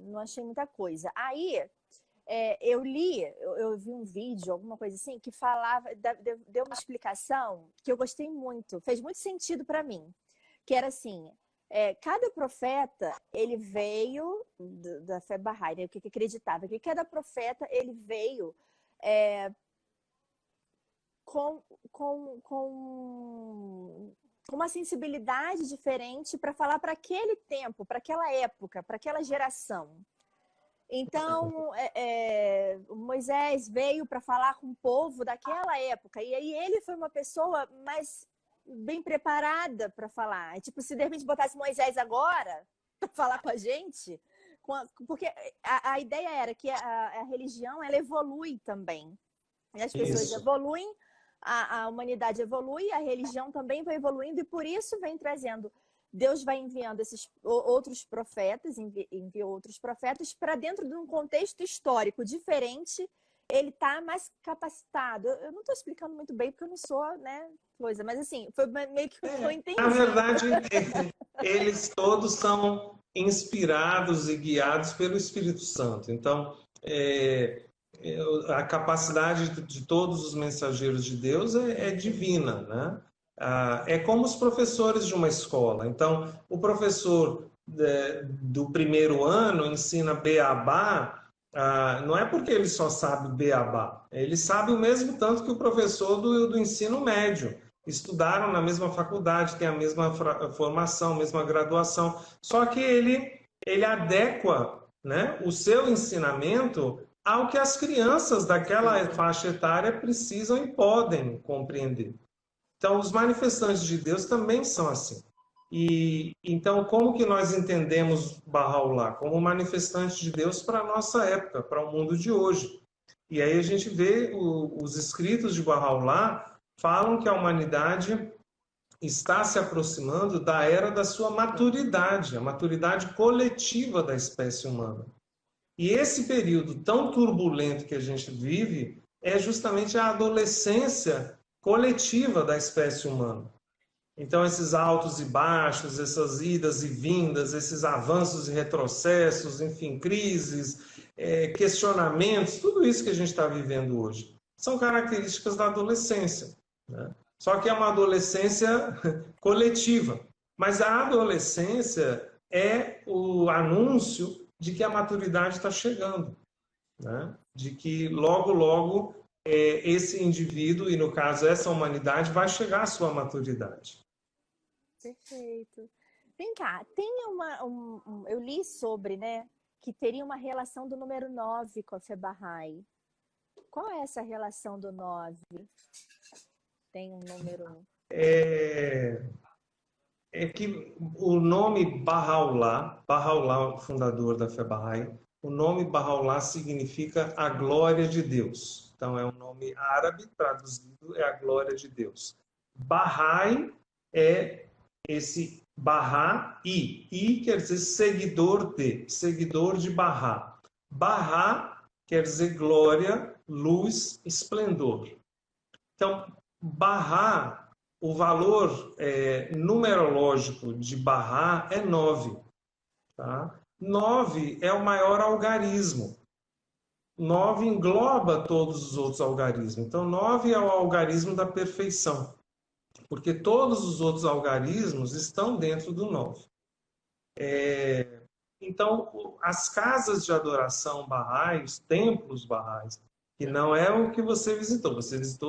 não achei muita coisa. Aí, eu vi um vídeo, alguma coisa assim, que falava, deu uma explicação que eu gostei muito, fez muito sentido para mim. que era assim, cada profeta, ele veio da fé Bahá'í, né, o que acreditava, que cada profeta, ele veio com, com, com, com uma sensibilidade diferente para falar para aquele tempo, para aquela época, para aquela geração. Então, Moisés veio para falar com o povo daquela época, e aí ele foi uma pessoa mais bem preparada para falar. Tipo, se de repente botasse Moisés agora para falar com a gente, porque a ideia era que a religião, ela evolui também. E as pessoas evoluem, a humanidade evolui, a religião também vai evoluindo, e por isso vem trazendo... Deus vai enviando esses outros profetas, enviou outros profetas para dentro de um contexto histórico diferente, ele está mais capacitado. Eu não estou explicando muito bem, porque eu não sou, né, coisa, mas assim, foi meio que eu entendi. Na verdade, eles todos são inspirados e guiados pelo Espírito Santo. Então, a capacidade de todos os mensageiros de Deus é divina, né? É como os professores de uma escola. Então, o professor do primeiro ano ensina beabá, não é porque ele só sabe beabá, ele sabe o mesmo tanto que o professor do ensino médio. Estudaram na mesma faculdade, tem a mesma formação, mesma graduação, só que ele adequa, né, o seu ensinamento ao que as crianças daquela faixa etária precisam e podem compreender. Então, os manifestantes de Deus também são assim. E então, como que nós entendemos Bahá'u'lláh? Como manifestante de Deus para a nossa época, para o mundo de hoje. E aí a gente vê os escritos de Bahá'u'lláh falam que a humanidade está se aproximando da era da sua maturidade, a maturidade coletiva da espécie humana. E esse período tão turbulento que a gente vive é justamente a adolescência coletiva da espécie humana. Então, esses altos e baixos, essas idas e vindas, esses avanços e retrocessos, enfim, crises, questionamentos, tudo isso que a gente está vivendo hoje, são características da adolescência, né? Só que é uma adolescência coletiva. Mas a adolescência é o anúncio de que a maturidade está chegando, né? De que logo, logo, esse indivíduo, e no caso essa humanidade, vai chegar à sua maturidade. Perfeito. Vem cá, tem eu li sobre, né, que teria uma relação do número 9 com a fé Bahá'í. Qual é essa relação do 9? Tem um número... É que o nome Bahá'u'lláh, o fundador da fé Bahá'í, o nome Bahá'u'lláh significa a glória de Deus. Então, é um nome árabe, traduzido, é a glória de Deus. Bahá'í é esse Bahá-i. I quer dizer seguidor de Bahá. Bahá quer dizer glória, luz, esplendor. Então, Bahá, o valor numerológico de Bahá é 9. Tá? 9 é o maior algarismo. 9 engloba todos os outros algarismos. Então, 9 é o algarismo da perfeição, porque todos os outros algarismos estão dentro do 9. Então, as casas de adoração Bahá'í, os templos Bahá'ís, que não é o que você visitou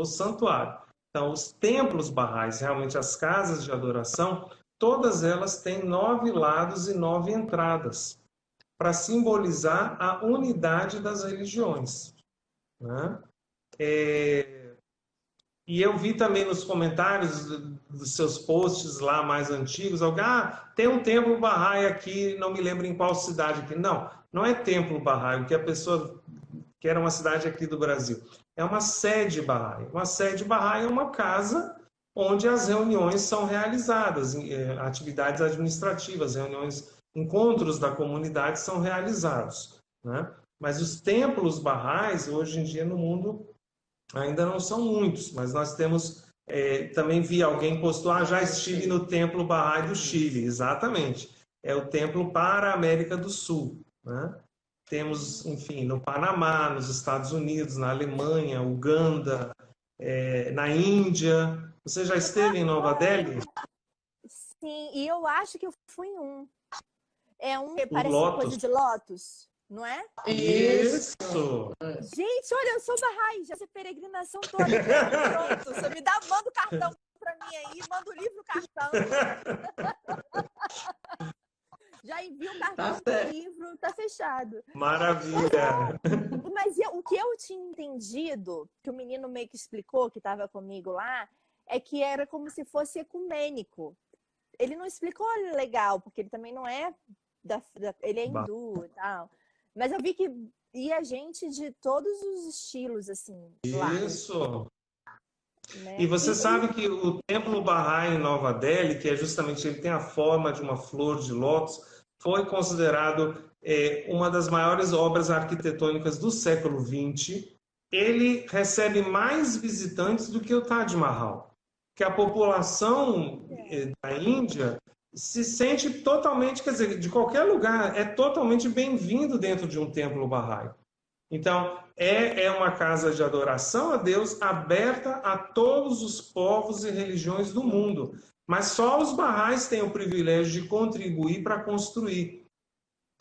o santuário. Então, os templos Bahá'ís, realmente as casas de adoração, todas elas têm 9 lados e 9 entradas, para simbolizar a unidade das religiões, né? E eu vi também nos comentários dos seus posts lá mais antigos, alguém, tem um templo Bahá'í aqui, não me lembro em qual cidade aqui. Não, não é templo Bahá'í, o que a pessoa, que era uma cidade aqui do Brasil, é uma sede Bahá'í. Uma sede Bahá'í é uma casa onde as reuniões são realizadas, atividades administrativas, encontros da comunidade são realizados, né? Mas os templos Bahá'ís, hoje em dia no mundo, ainda não são muitos, mas nós temos, também vi alguém postou, já estive no templo Bahá'í do Chile, exatamente, é o templo para a América do Sul, né? Temos, enfim, no Panamá, nos Estados Unidos, na Alemanha, Uganda, na Índia. Você já esteve em Nova Delhi? Sim, e eu acho que eu fui em um. É um que parece Lotus. coisa de Lotus, não é? Isso! Gente, olha, eu sou Bahá'í, já essa peregrinação toda. Pronto, você manda o cartão pra mim aí, manda o livro, o cartão. Já envia o cartão do livro, tá fechado. Maravilha! Mas o que eu tinha entendido, que o menino meio que explicou, que estava comigo lá, é que era como se fosse ecumênico. Ele não explicou legal, porque ele também não é ele é hindu e tal. Mas eu vi que ia gente de todos os estilos, assim, lá. Isso! Né? E você sabe que o Templo Bahá'í em Nova Delhi, que é justamente, ele tem a forma de uma flor de lótus, foi considerado uma das maiores obras arquitetônicas do século XX. Ele recebe mais visitantes do que o Taj Mahal, que a população da Índia se sente totalmente, quer dizer, de qualquer lugar, é totalmente bem-vindo dentro de um templo Bahá'í. Então, é uma casa de adoração a Deus aberta a todos os povos e religiões do mundo. Mas só os Bahá'ís têm o privilégio de contribuir para construir.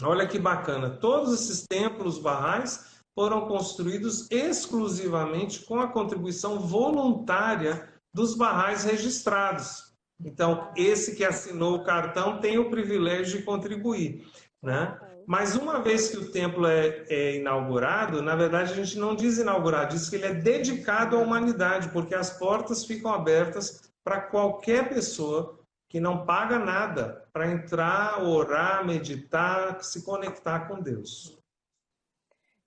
Olha que bacana, todos esses templos Bahá'ís foram construídos exclusivamente com a contribuição voluntária dos Bahá'ís registrados. Então, esse que assinou o cartão tem o privilégio de contribuir, né? Mas uma vez que o templo é inaugurado, na verdade a gente não diz inaugurado, diz que ele é dedicado à humanidade, porque as portas ficam abertas para qualquer pessoa que não paga nada para entrar, orar, meditar, se conectar com Deus.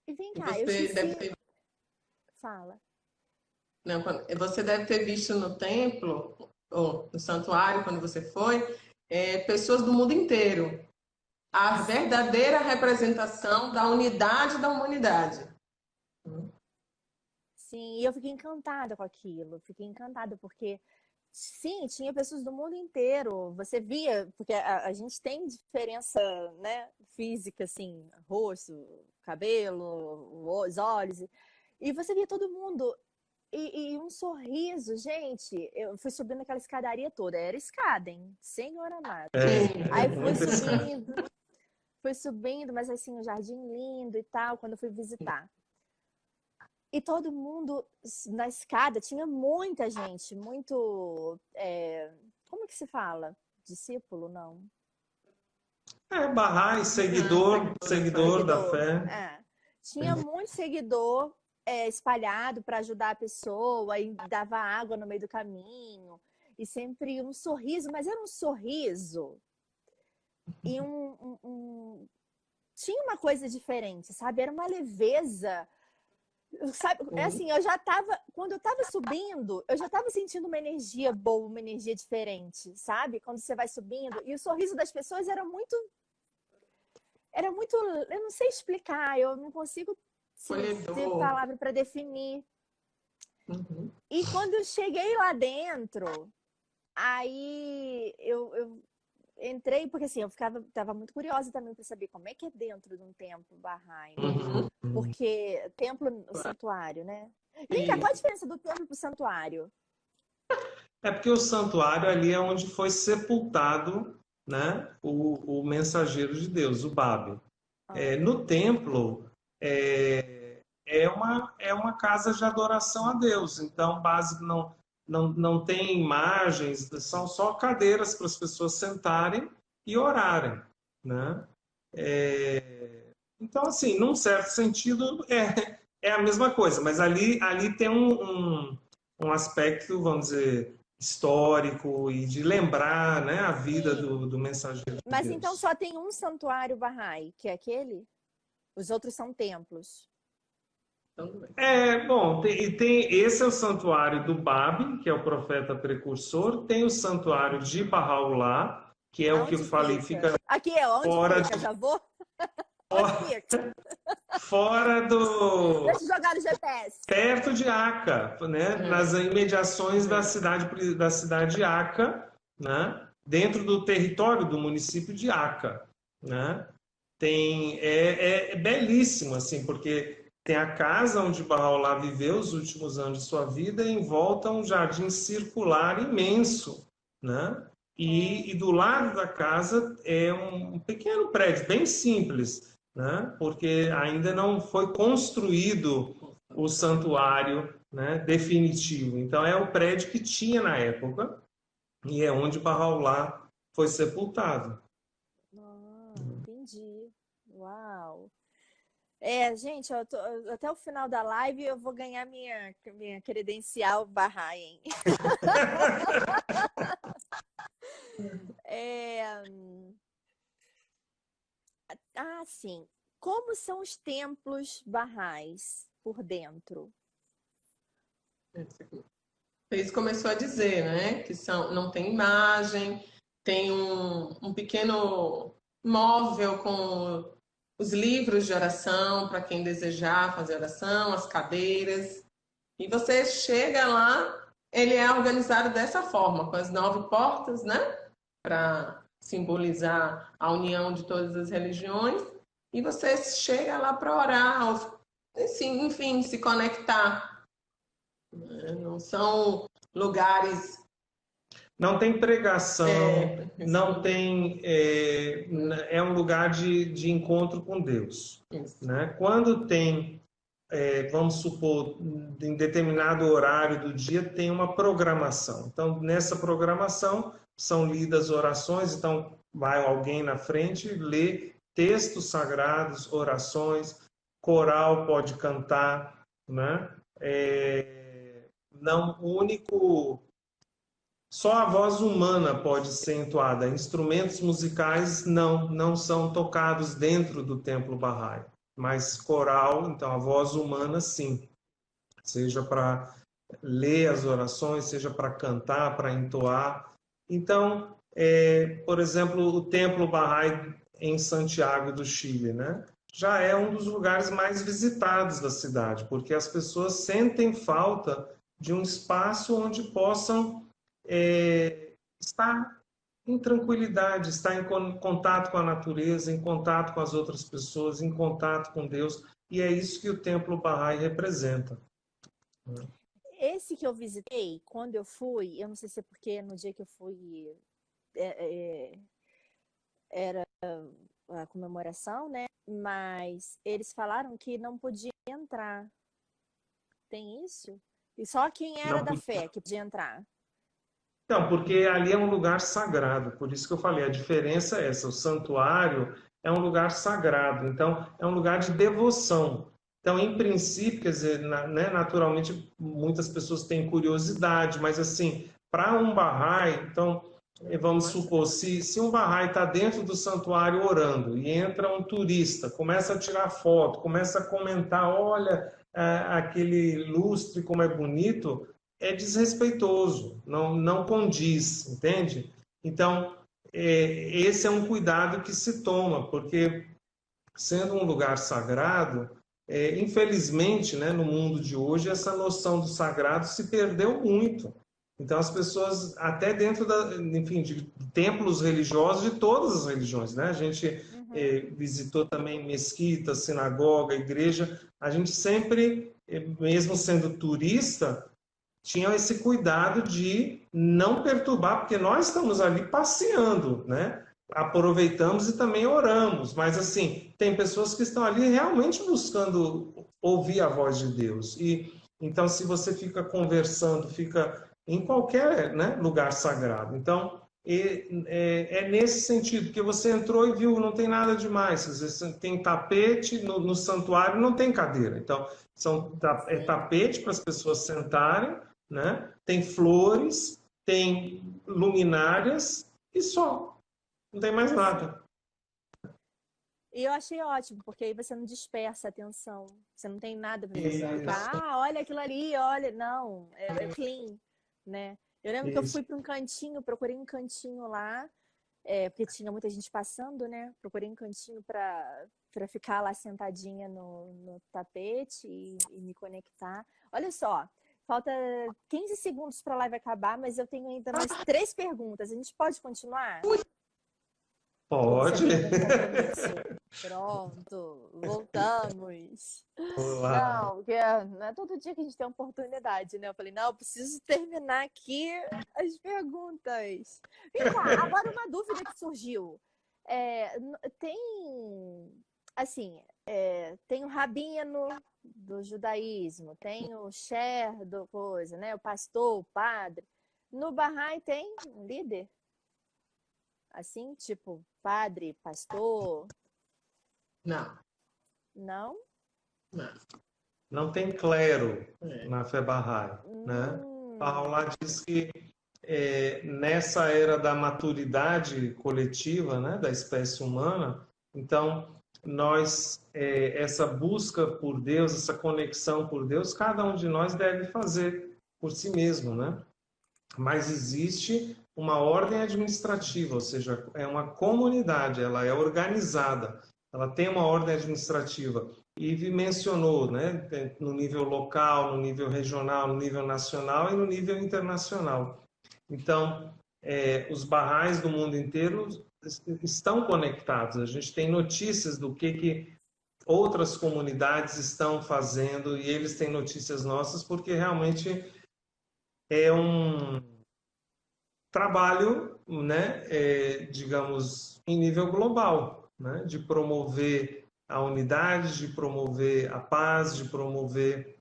E vem cá, eu esqueci... Fala. Não, você deve ter visto no templo, ou no santuário, quando você foi, pessoas do mundo inteiro. A verdadeira representação da unidade da humanidade. Sim, e eu fiquei encantada com aquilo. Fiquei encantada porque, sim, tinha pessoas do mundo inteiro. Você via, porque a gente tem diferença, né, física, assim, rosto, cabelo, os olhos. E você via todo mundo. E um sorriso, gente. Eu fui subindo aquela escadaria toda. Era escada, hein? Senhor amado. Aí fui subindo, mas assim, um jardim lindo e tal, quando eu fui visitar. E todo mundo na escada, tinha muita gente, muito... como que se fala? Discípulo, não? Bahá'í, seguidor da fé. Tinha muito seguidor espalhado para ajudar a pessoa, e dava água no meio do caminho, e sempre um sorriso, mas era um sorriso e tinha uma coisa diferente, sabe? Era uma leveza, sabe? É assim, quando eu tava subindo, eu já tava sentindo uma energia boa, uma energia diferente, sabe? Quando você vai subindo, e o sorriso das pessoas era muito, eu não sei explicar, eu não consigo ter palavra para definir. E quando eu cheguei lá dentro, aí eu entrei, porque assim, eu tava muito curiosa também para saber como é que é dentro de um templo Bahá'í, né? Porque templo, o santuário, né? E qual a diferença do templo pro santuário? É porque o santuário ali é onde foi sepultado, né, o mensageiro de Deus, o Babi. No templo é uma casa de adoração a Deus. Então, básico, não tem imagens, são só cadeiras para as pessoas sentarem e orarem, né? Então, assim, num certo sentido, é a mesma coisa, mas ali tem um aspecto, vamos dizer, histórico e de lembrar, né, a vida do mensageiro de Mas Deus. Então só tem um santuário Bahá'í, que é aquele? Os outros são templos? Bom, esse é o santuário do Babi, que é o profeta precursor. Tem o santuário de Baha'u'lláh, que é o que eu falei, fica aqui onde fora fica? Já vou? Fora do... Deixa eu jogar no GPS. Perto de Aca, né? Nas imediações da cidade de Aca, né? Dentro do território do município de Aca, né? É belíssimo, assim, porque tem a casa onde Baha'u'lláh viveu os últimos anos de sua vida, e em volta um jardim circular imenso, né? E do lado da casa é um pequeno prédio, bem simples, né? Porque ainda não foi construído o santuário, né, definitivo. Então, é o prédio que tinha na época e é onde Bahá'u'lláh foi sepultado. Entendi. Uau! Gente, até o final da live eu vou ganhar minha credencial Bahá'í, hein? Sim. Como são os templos Bahá'ís por dentro? Fez começou a dizer, né, que não tem imagem, tem um pequeno móvel com os livros de oração para quem desejar fazer oração, as cadeiras. E você chega lá, ele é organizado dessa forma, com as 9 portas, né, para simbolizar a união de todas as religiões. E você chega lá para orar, assim, enfim, se conectar. Não são lugares... Não tem pregação, não tem... É um lugar de encontro com Deus. Né? Quando tem, vamos supor, em determinado horário do dia, tem uma programação. Então, nessa programação, são lidas orações, então vai alguém na frente, lê textos sagrados, orações, coral pode cantar, né? Não, só a voz humana pode ser entoada. Instrumentos musicais não são tocados dentro do templo Bahá'í, mas coral, então a voz humana sim, seja para ler as orações, seja para cantar, para entoar. Então, por exemplo, o templo Bahá'í em Santiago do Chile, né? Já é um dos lugares mais visitados da cidade, porque as pessoas sentem falta de um espaço onde possam estar em tranquilidade, estar em contato com a natureza, em contato com as outras pessoas, em contato com Deus. E é isso que o Templo Bahá'í representa. Esse que eu visitei, quando eu fui, eu não sei se é porque no dia que eu fui era a comemoração, né? Mas eles falaram que não podia entrar. Tem isso? E só quem era da fé que podia entrar. Então, porque ali é um lugar sagrado, por isso que eu falei, a diferença é essa, o santuário é um lugar sagrado, então é um lugar de devoção. Então, em princípio, quer dizer, né, naturalmente muitas pessoas têm curiosidade, mas assim, para um Bahá'í, então, vamos supor, se um Bahá'í está dentro do santuário orando e entra um turista, começa a tirar foto, começa a comentar, olha, aquele lustre como é bonito, é desrespeitoso, não condiz, entende? Então, esse é um cuidado que se toma, porque sendo um lugar sagrado, infelizmente, né, no mundo de hoje, essa noção do sagrado se perdeu muito. Então, as pessoas, até dentro de templos religiosos de todas as religiões, né? A gente visitou também mesquita, sinagoga, igreja. A gente sempre, mesmo sendo turista, tinha esse cuidado de não perturbar, porque nós estamos ali passeando, né? Aproveitamos e também oramos, mas assim, tem pessoas que estão ali realmente buscando ouvir a voz de Deus. E então, se você fica conversando, fica em qualquer, né, lugar sagrado. Então, é nesse sentido, que você entrou e viu, não tem nada demais. Às vezes tem tapete, no santuário não tem cadeira. Então, é tapete para as pessoas sentarem, né? Tem flores, tem luminárias e só. Não tem mais nada. E eu achei ótimo, porque aí você não dispersa a atenção. Você não tem nada para você ficar, olha aquilo ali, olha. Não, é clean, né? Eu lembro que eu fui para um cantinho, procurei um cantinho lá, porque tinha muita gente passando, né? Procurei um cantinho para ficar lá sentadinha no tapete e me conectar. Olha só, falta 15 segundos para a live acabar, mas eu tenho ainda mais 3 perguntas. A gente pode continuar? Pode. Pronto, voltamos. Olá. Não, porque não é todo dia que a gente tem oportunidade, né? Eu falei, não, eu preciso terminar aqui as perguntas. Vem cá, agora uma dúvida que surgiu. Tem, assim, tem o rabino do judaísmo, tem o sher do coisa, né? O pastor, o padre. No Bahá'í tem um líder? Assim, tipo, padre, pastor? Não, Não? não. Não tem clero É. na fé Bahá'í, né? Hum, Paula diz que nessa era da maturidade coletiva, né, da espécie humana, então essa busca por Deus, essa conexão por Deus, cada um de nós deve fazer por si mesmo, né? Mas existe uma ordem administrativa, ou seja, é uma comunidade, ela é organizada, ela tem uma ordem administrativa. Ive mencionou, né, no nível local, no nível regional, no nível nacional e no nível internacional. Então, os barrais do mundo inteiro estão conectados. A gente tem notícias do que outras comunidades estão fazendo e eles têm notícias nossas, porque realmente é um trabalho, né, digamos, em nível global, né, de promover a unidade, de promover a paz, de promover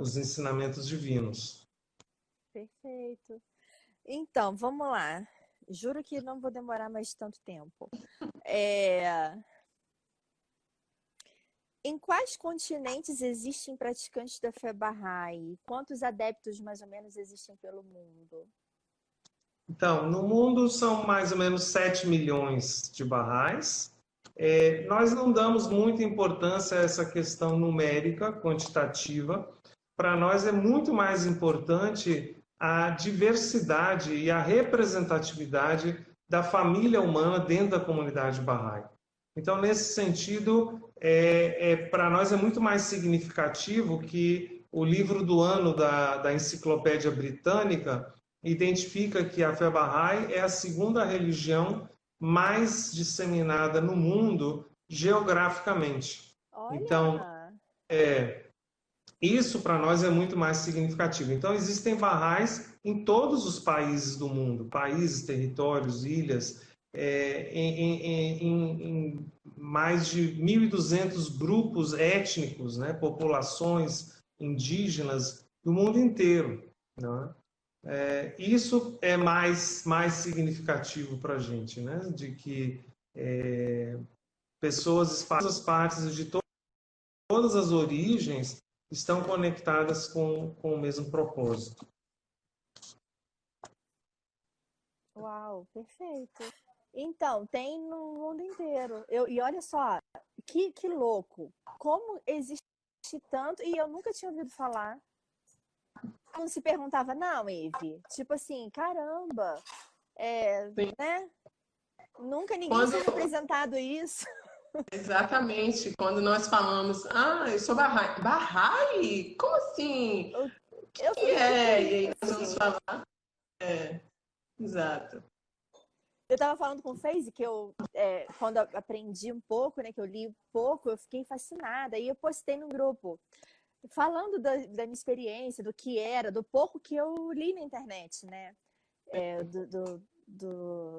os ensinamentos divinos. perfeito. Então, vamos lá. Juro que não vou demorar mais tanto tempo. Em quais continentes existem praticantes da fé Bahá'í? Quantos adeptos, mais ou menos, existem pelo mundo? Então, no mundo são mais ou menos 7 milhões de barrais. Nós não damos muita importância a essa questão numérica, quantitativa. Para nós é muito mais importante a diversidade e a representatividade da família humana dentro da comunidade Bahá'í. Então, nesse sentido, para nós é muito mais significativo que o livro do ano da Enciclopédia Britânica identifica que a fé Bahá'í é a segunda religião mais disseminada no mundo geograficamente. Então, Olha! isso para nós é muito mais significativo. Então, existem Bahá'ís em todos os países do mundo, países, territórios, ilhas, em mais de 1.200 grupos étnicos, né, populações indígenas do mundo inteiro. Né? Isso é mais significativo para a gente, né? De que pessoas de todas as partes, de todas as origens, estão conectadas com o mesmo propósito. Uau, perfeito. Então, tem no mundo inteiro. E olha só, que louco. Como existe tanto, e eu nunca tinha ouvido falar. Quando se perguntava, não, Eve, tipo assim, caramba, né? Nunca ninguém tinha representado isso. Exatamente. Quando nós falamos, eu sou Bahá'í. Bahá'í? Como assim? O que é? E aí nós vamos falar. Exato. Eu estava falando com o Feize que quando eu aprendi um pouco, né, que eu li um pouco, eu fiquei fascinada. E eu postei no grupo, falando da minha experiência, do que era, do pouco que eu li na internet, né?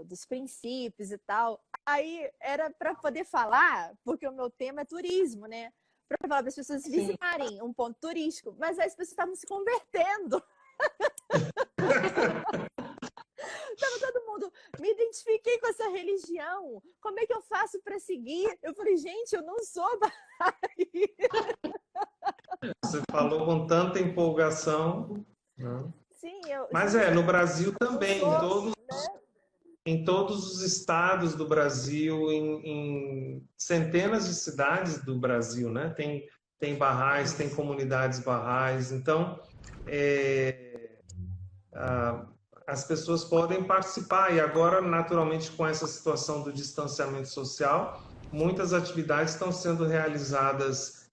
Dos princípios e tal. Aí era para poder falar, porque o meu tema é turismo, né? Para falar para as pessoas visitarem um ponto turístico, mas aí as pessoas estavam se convertendo. Tava todo mundo, me identifiquei com essa religião, como é que eu faço para seguir? Eu falei, gente, eu não sou Bahá'í. Você falou com tanta empolgação. Né? Sim, mas no Brasil também, em todos os estados do Brasil, em centenas de cidades do Brasil, né? Tem barrais, tem comunidades barrais. Então, as pessoas podem participar. E agora, naturalmente, com essa situação do distanciamento social, muitas atividades estão sendo realizadas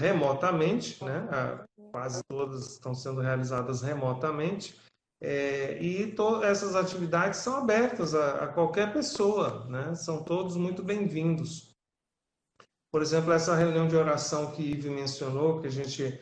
remotamente, né? Quase todas estão sendo realizadas remotamente. E essas atividades são abertas a qualquer pessoa, né? São todos muito bem-vindos. Por exemplo, essa reunião de oração que Ive mencionou, que a gente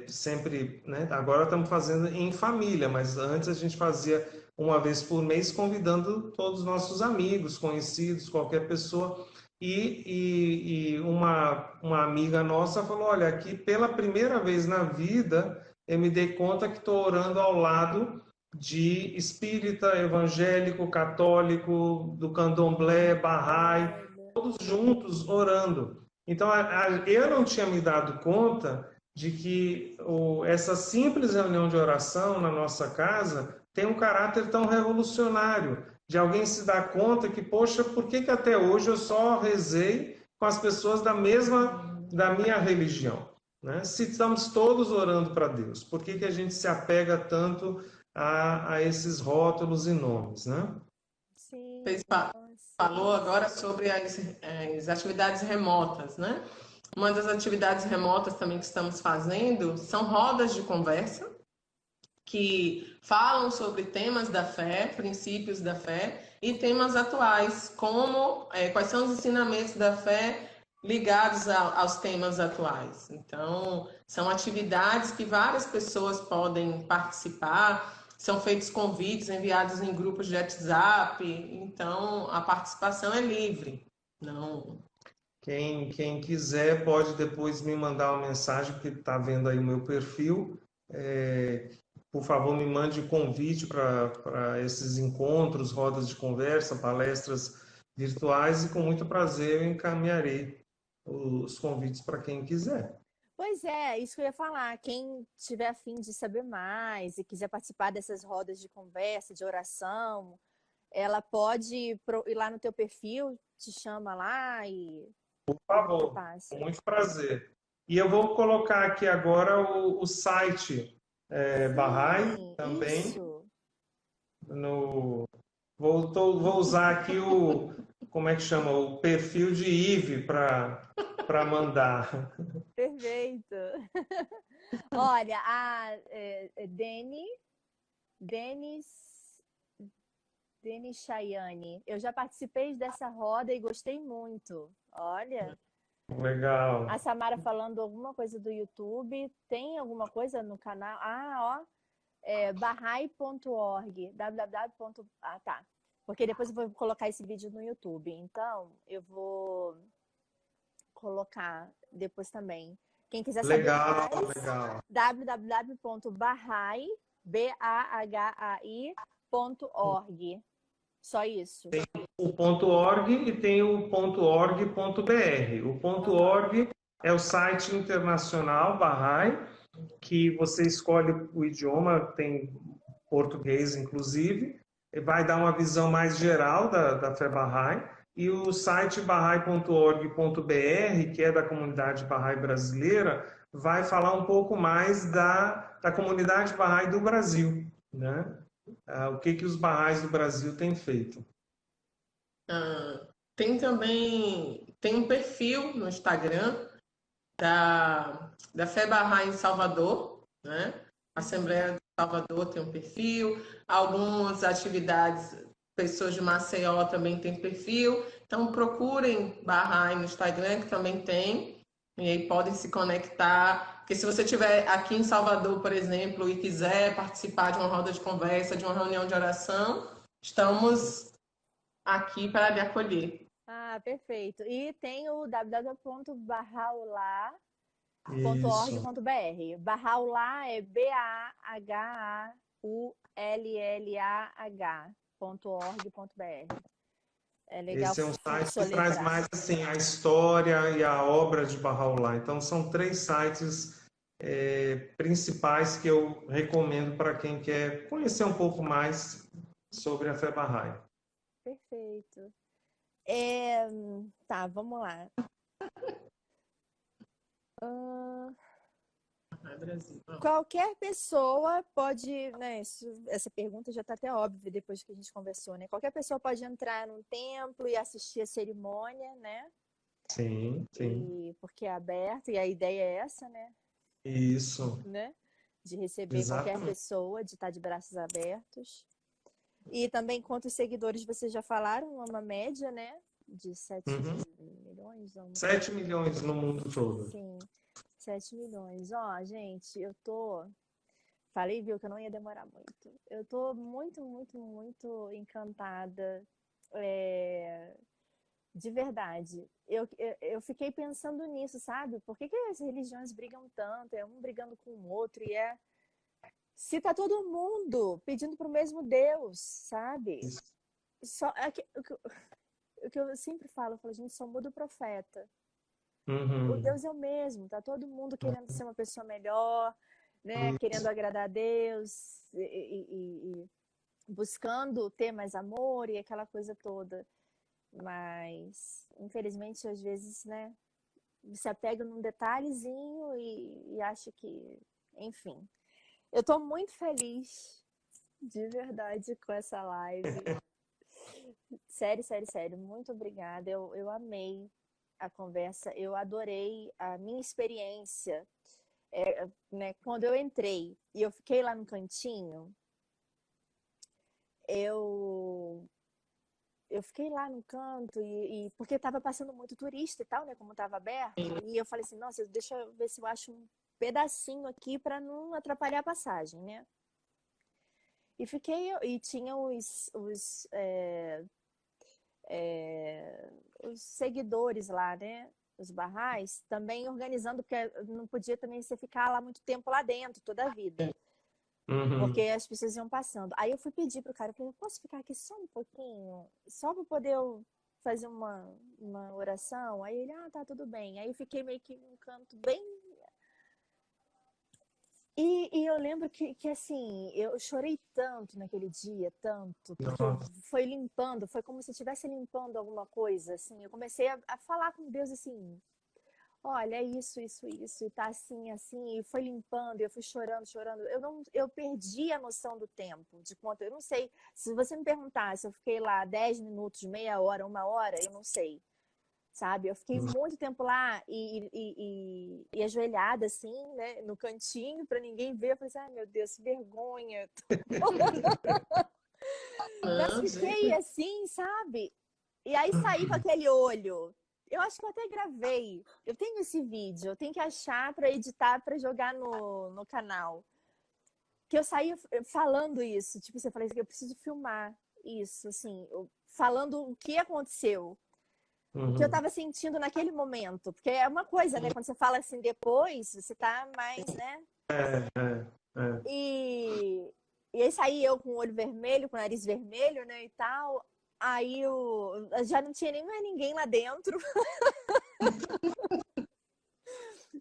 sempre, né? Agora estamos fazendo em família, mas antes a gente fazia uma vez por mês, convidando todos os nossos amigos, conhecidos, qualquer pessoa. E uma amiga nossa falou: olha, aqui pela primeira vez na vida eu me dei conta que estou orando ao lado de espírita, evangélico, católico, do candomblé, Bahá'í, todos juntos orando. Então, eu não tinha me dado conta de que essa simples reunião de oração na nossa casa tem um caráter tão revolucionário, de alguém se dar conta que, poxa, por que até hoje eu só rezei com as pessoas da minha religião? Né? Se estamos todos orando para Deus, por que a gente se apega tanto a esses rótulos e nomes, né? Sim. Você falou agora sobre as atividades remotas, né? Uma das atividades remotas também que estamos fazendo são rodas de conversa que falam sobre temas da fé, princípios da fé e temas atuais, como quais são os ensinamentos da fé ligados aos temas atuais. Então, são atividades que várias pessoas podem participar, são feitos convites enviados em grupos de WhatsApp, então a participação é livre. Não. Quem quiser pode depois me mandar uma mensagem, que está vendo aí o meu perfil. Por favor, me mande convite para esses encontros, rodas de conversa, palestras virtuais, e com muito prazer eu encaminharei os convites para quem quiser. Pois é, isso que eu ia falar. Quem tiver a fim de saber mais e quiser participar dessas rodas de conversa, de oração, ela pode ir lá no teu perfil, te chama lá e... Por favor, com muito prazer. E eu vou colocar aqui agora o site Bahá'í também. Isso. Vou usar aqui como é que chama? O perfil de Ive para mandar. Perfeito. Olha, a Denis Chayane, eu já participei dessa roda e gostei muito. Olha. Legal. A Samara falando alguma coisa do YouTube. Tem alguma coisa no canal? Bahá'í.org. Ah, tá. Porque depois eu vou colocar esse vídeo no YouTube. Então, eu vou colocar depois também. Quem quiser saber mais, www.bahai.org. Só isso. Tem o .org e tem o .org.br. O .org é o site internacional Bahá'í, que você escolhe o idioma, tem português inclusive, vai dar uma visão mais geral da fé Bahá'í. E o site bahai.org.br, que é da comunidade Bahá'í brasileira, vai falar um pouco mais da comunidade Bahá'í do Brasil, né? O que os Bahá'ís do Brasil têm feito. Tem um perfil no Instagram da Fé Bahá'í em Salvador, né? A Assembleia de Salvador tem um perfil, algumas atividades, pessoas de Maceió também têm perfil, então procurem Bahá'í no Instagram, que também tem, e aí podem se conectar, porque se você estiver aqui em Salvador, por exemplo, e quiser participar de uma roda de conversa, de uma reunião de oração, estamos aqui para lhe acolher. Ah, perfeito. E tem o www.bahá'u'lláh.org.br. Bahá'u'lláh é BAHAULLAH.org.br. É legal. Esse é um site que traz mais assim, a história e a obra de Bahá'u'lláh. Então, são 3 sites principais que eu recomendo para quem quer conhecer um pouco mais sobre a fé Bahá'í. Perfeito. Tá, vamos lá. Qualquer pessoa pode, né? Essa pergunta já está até óbvia depois que a gente conversou, né? Qualquer pessoa pode entrar num templo e assistir a cerimônia, né? Sim, sim. Porque é aberto, e a ideia é essa, né? Isso. Né? De receber qualquer pessoa, de estar de braços abertos. E também quantos seguidores vocês já falaram, uma média, né? de 7 milhões? Não, 7 milhões no mundo todo. Sim, 7 milhões. Ó, gente, eu tô... Falei, viu, que eu não ia demorar muito. Eu tô muito, muito, muito encantada. De verdade. Eu fiquei pensando nisso, sabe? Por que as religiões brigam tanto? É um brigando com o outro e se tá todo mundo pedindo pro mesmo Deus, sabe? Só, o que eu sempre falo, gente, só muda o profeta. O Deus é o mesmo, tá todo mundo querendo ser uma pessoa melhor, né? Querendo agradar a Deus e buscando ter mais amor e aquela coisa toda. Mas, infelizmente, às vezes, né? Se apega num detalhezinho e acha que... Enfim. Eu tô muito feliz, de verdade, com essa live. Sério, sério, sério. Muito obrigada. Eu amei a conversa. Eu adorei a minha experiência. Né, quando eu entrei e eu fiquei lá no cantinho, eu fiquei lá no canto porque estava passando muito turista e tal, né, como estava aberto, e eu falei assim, nossa, deixa eu ver se eu acho um pedacinho aqui para não atrapalhar a passagem, né? E tinha os seguidores lá, né? Os barrais, também organizando, porque não podia também você ficar lá muito tempo lá dentro, toda a vida. Porque as pessoas iam passando. Aí eu fui pedir pro cara, eu falei, eu posso ficar aqui só um pouquinho? Só para poder fazer uma oração? Aí ele, tá, tudo bem. Aí eu fiquei meio que num canto bem... E eu lembro que assim, eu chorei tanto naquele dia, tanto, porque foi limpando, foi como se estivesse limpando alguma coisa, assim. Eu comecei a falar com Deus assim, olha, é isso, e tá assim, assim, e foi limpando, e eu fui chorando. Eu perdi a noção do tempo, de quanto, eu não sei, se você me perguntar se eu fiquei lá 10 minutos, meia hora, 1 hora, eu não sei. Sabe? Eu fiquei muito tempo lá e ajoelhada assim, né, no cantinho, para ninguém ver. Eu falei assim, ai meu Deus, que vergonha. Mas fiquei assim, sabe? E aí saí com aquele olho. Eu acho que eu até gravei. Eu tenho esse vídeo, eu tenho que achar para editar, para jogar no canal. Que eu saí falando isso. Tipo, você falou assim, eu preciso filmar isso, assim, falando o que aconteceu. Que eu tava sentindo naquele momento. Porque é uma coisa, né? Quando você fala assim depois, você tá mais, né? E aí saí eu com o olho vermelho, com o nariz vermelho, né? E tal. Aí já não tinha nem mais ninguém lá dentro.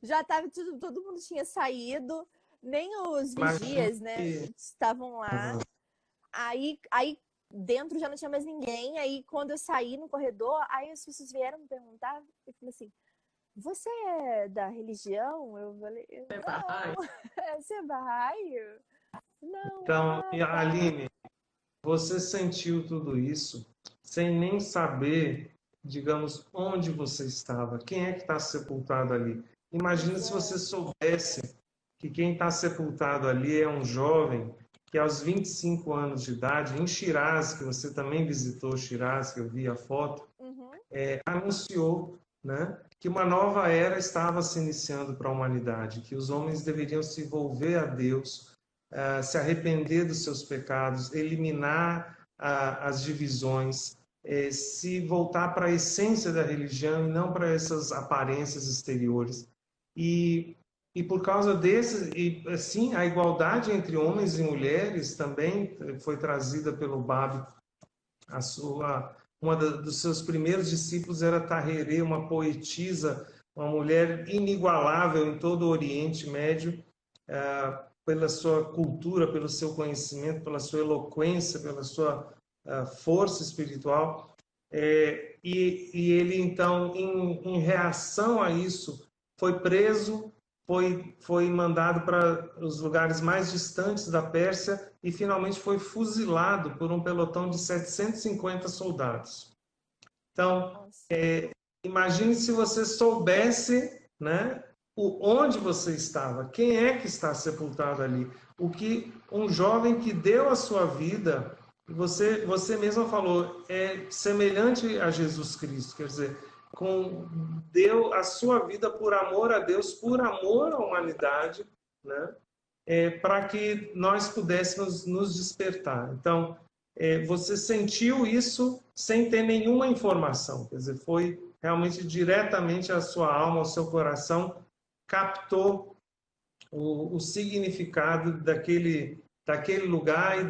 Já tava todo mundo tinha saído. Nem os vigias, né? Estavam lá. Aí dentro já não tinha mais ninguém. Aí quando eu saí no corredor, aí as pessoas vieram me perguntar e falei assim, você é da religião? Eu falei, não. Você é Bahá'í? Não. Então, Aline, você sentiu tudo isso sem nem saber, digamos, onde você estava, quem é que está sepultado ali. Imagina se você soubesse que quem está sepultado ali é um jovem que aos 25 anos de idade, em Shiraz, que você também visitou Shiraz, que eu vi a foto, anunciou, né, que uma nova era estava se iniciando para a humanidade, que os homens deveriam se volver a Deus, se arrepender dos seus pecados, eliminar as divisões, se voltar para a essência da religião e não para essas aparências exteriores. E por causa desses, e assim, a igualdade entre homens e mulheres também foi trazida pelo Bab. Dos seus primeiros discípulos era Tahirih, uma poetisa, uma mulher inigualável em todo o Oriente Médio, pela sua cultura, pelo seu conhecimento, pela sua eloquência, pela sua força espiritual. E ele, então, em reação a isso, foi preso, foi mandado para os lugares mais distantes da Pérsia e finalmente foi fuzilado por um pelotão de 750 soldados. Então, imagine se você soubesse, né, onde você estava, quem é que está sepultado ali, o que um jovem que deu a sua vida, Você mesma falou, é semelhante a Jesus Cristo, quer dizer, deu a sua vida por amor a Deus, por amor à humanidade, né? Para que nós pudéssemos nos despertar. Então, você sentiu isso sem ter nenhuma informação, quer dizer, foi realmente diretamente a sua alma, ao seu coração, captou o significado daquele lugar e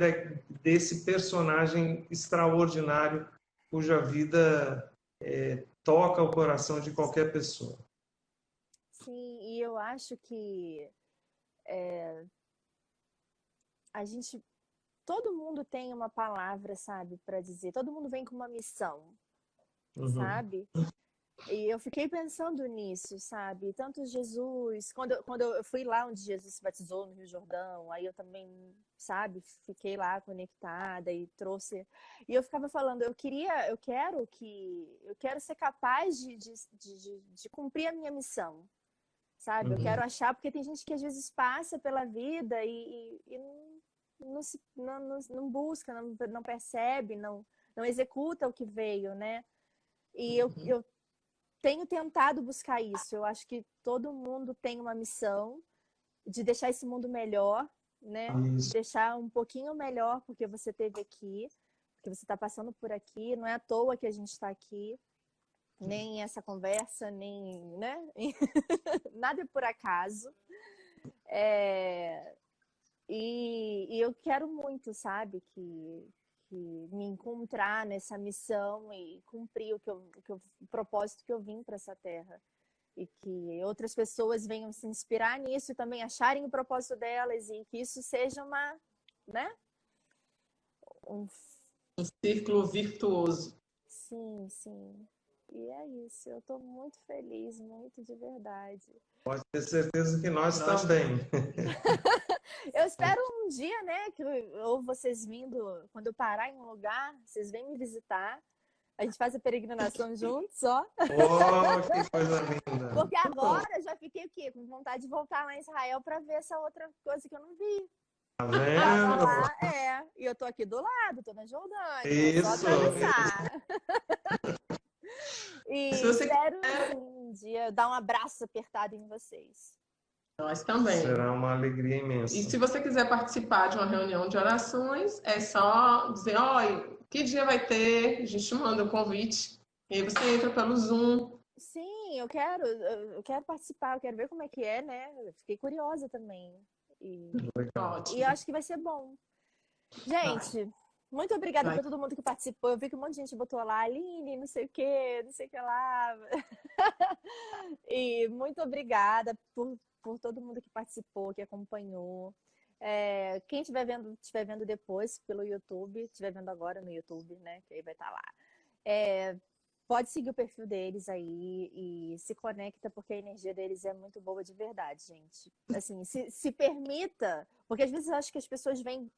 desse personagem extraordinário cuja vida toca o coração de qualquer pessoa. Sim, e eu acho que todo mundo tem uma palavra, sabe, para dizer. Todo mundo vem com uma missão, sabe? E eu fiquei pensando nisso, sabe? Tanto Jesus, quando eu fui lá onde Jesus se batizou no Rio Jordão, aí eu também, sabe, fiquei lá conectada e trouxe. E eu ficava falando, eu quero ser capaz de cumprir a minha missão, sabe? Eu quero achar, porque tem gente que às vezes passa pela vida e não busca, não percebe, não executa o que veio, né? E eu tenho tentado buscar isso. Eu acho que todo mundo tem uma missão de deixar esse mundo melhor, né? De deixar um pouquinho melhor porque você esteve aqui, porque você está passando por aqui. Não é à toa que a gente está aqui, nem essa conversa, nem, né? Nada é por acaso. E eu quero muito, sabe, que me encontrar nessa missão e cumprir o propósito que eu vim para essa terra. E que outras pessoas venham se inspirar nisso e também acharem o propósito delas e que isso seja né? Um círculo virtuoso. Sim, sim. E é isso. Eu estou muito feliz, muito de verdade. Pode ter certeza que nós também. Eu espero um dia, né, ou vocês vindo, quando eu parar em um lugar, vocês vêm me visitar. A gente faz a peregrinação juntos, ó. Oh, que coisa linda. Porque agora eu já fiquei o quê? Com vontade de voltar lá em Israel para ver essa outra coisa que eu não vi. Tá vendo? Lá, e eu tô aqui do lado, tô na Jordânia. Isso. Só atravessar. E espero um dia dar um abraço apertado em vocês. Nós também. Será uma alegria imensa. E se você quiser participar de uma reunião de orações, é só dizer, olha, que dia vai ter? A gente manda o convite. E aí você entra pelo Zoom. Sim, eu quero participar, eu quero ver como é que é, né? Eu fiquei curiosa também. E eu acho que vai ser bom. Gente, muito obrigada por todo mundo que participou. Eu vi que um monte de gente botou lá, Aline, não sei o que lá. E muito obrigada por todo mundo que participou, que acompanhou. Quem estiver vendo depois pelo YouTube, estiver vendo agora no YouTube, né? Que aí vai estar lá. Pode seguir o perfil deles aí e se conecta, porque a energia deles é muito boa de verdade, gente. Assim, se permita, porque às vezes eu acho que as pessoas vêm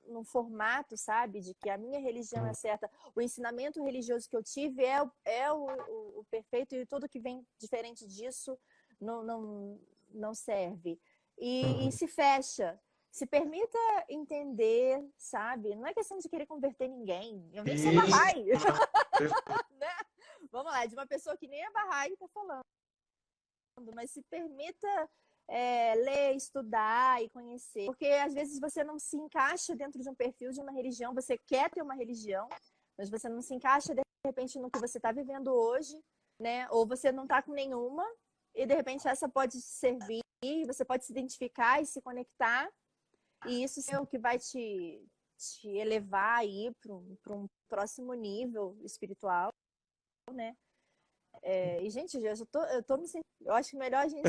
num formato, sabe, de que a minha religião é certa, o ensinamento religioso que eu tive é o perfeito e tudo que vem diferente disso não serve. E se fecha. Se permita entender, sabe? Não é questão de querer converter ninguém. Eu nem sou Bahá'í. Né? Vamos lá, de uma pessoa que nem é Bahá'í está falando. Mas se permita ler, estudar e conhecer. Porque às vezes você não se encaixa dentro de um perfil de uma religião. Você quer ter uma religião, mas você não se encaixa de repente no que você está vivendo hoje, né? Ou você não está com nenhuma e de repente essa pode servir. Você pode se identificar e se conectar. E isso é o que vai te elevar aí para um próximo nível espiritual, né? E, gente, eu tô me sentindo... Eu acho que melhor a gente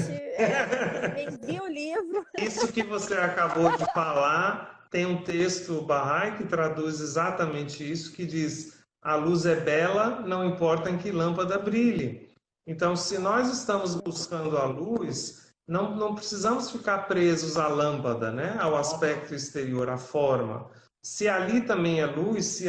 me envia o livro. Isso que você acabou de falar, tem um texto Bahá'í que traduz exatamente isso, que diz: a luz é bela, não importa em que lâmpada brilhe. Então, se nós estamos buscando a luz... Não precisamos ficar presos à lâmpada, né? Ao aspecto exterior, à forma. Se ali também é luz,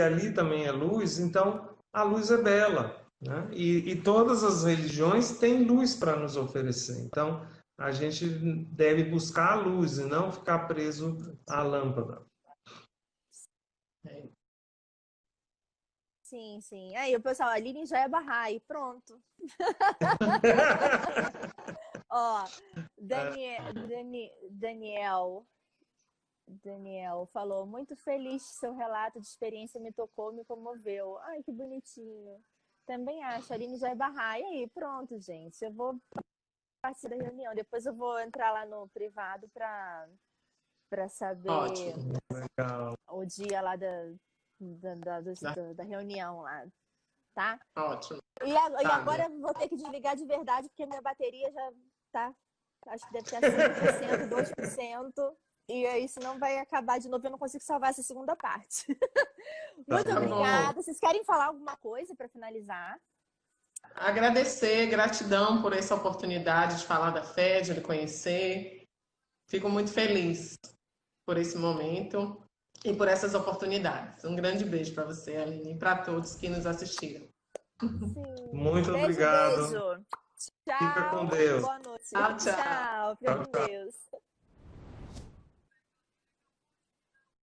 então a luz é bela, né? E todas as religiões têm luz para nos oferecer. Então, a gente deve buscar a luz e não ficar preso à lâmpada. sim, sim. Aí o pessoal, a Aline já é Bahá'í, pronto. Ó, Daniel falou, muito feliz, seu relato de experiência me tocou, me comoveu. Ai, que bonitinho. Também acho, a Aline já é Bahá'í. E aí, pronto, gente. Eu vou participar da reunião. Depois eu vou entrar lá no privado para saber Legal. o dia lá da reunião lá, tá? Ótimo. E agora eu vou ter que desligar de verdade, porque minha bateria já tá, acho que deve ter 5%, 2%. E aí, senão vai acabar de novo, eu não consigo salvar essa segunda parte. Muito obrigada. Vocês querem falar alguma coisa para finalizar? Agradecer, gratidão por essa oportunidade de falar da fé, de lhe conhecer. Fico muito feliz por esse momento e por essas oportunidades. Um grande beijo para você, Aline, e para todos que nos assistiram. Sim. Muito beijo, obrigado. Beijo. Tchau. Fica com Deus. Boa noite. Tchau. Tchau. Fica com Deus.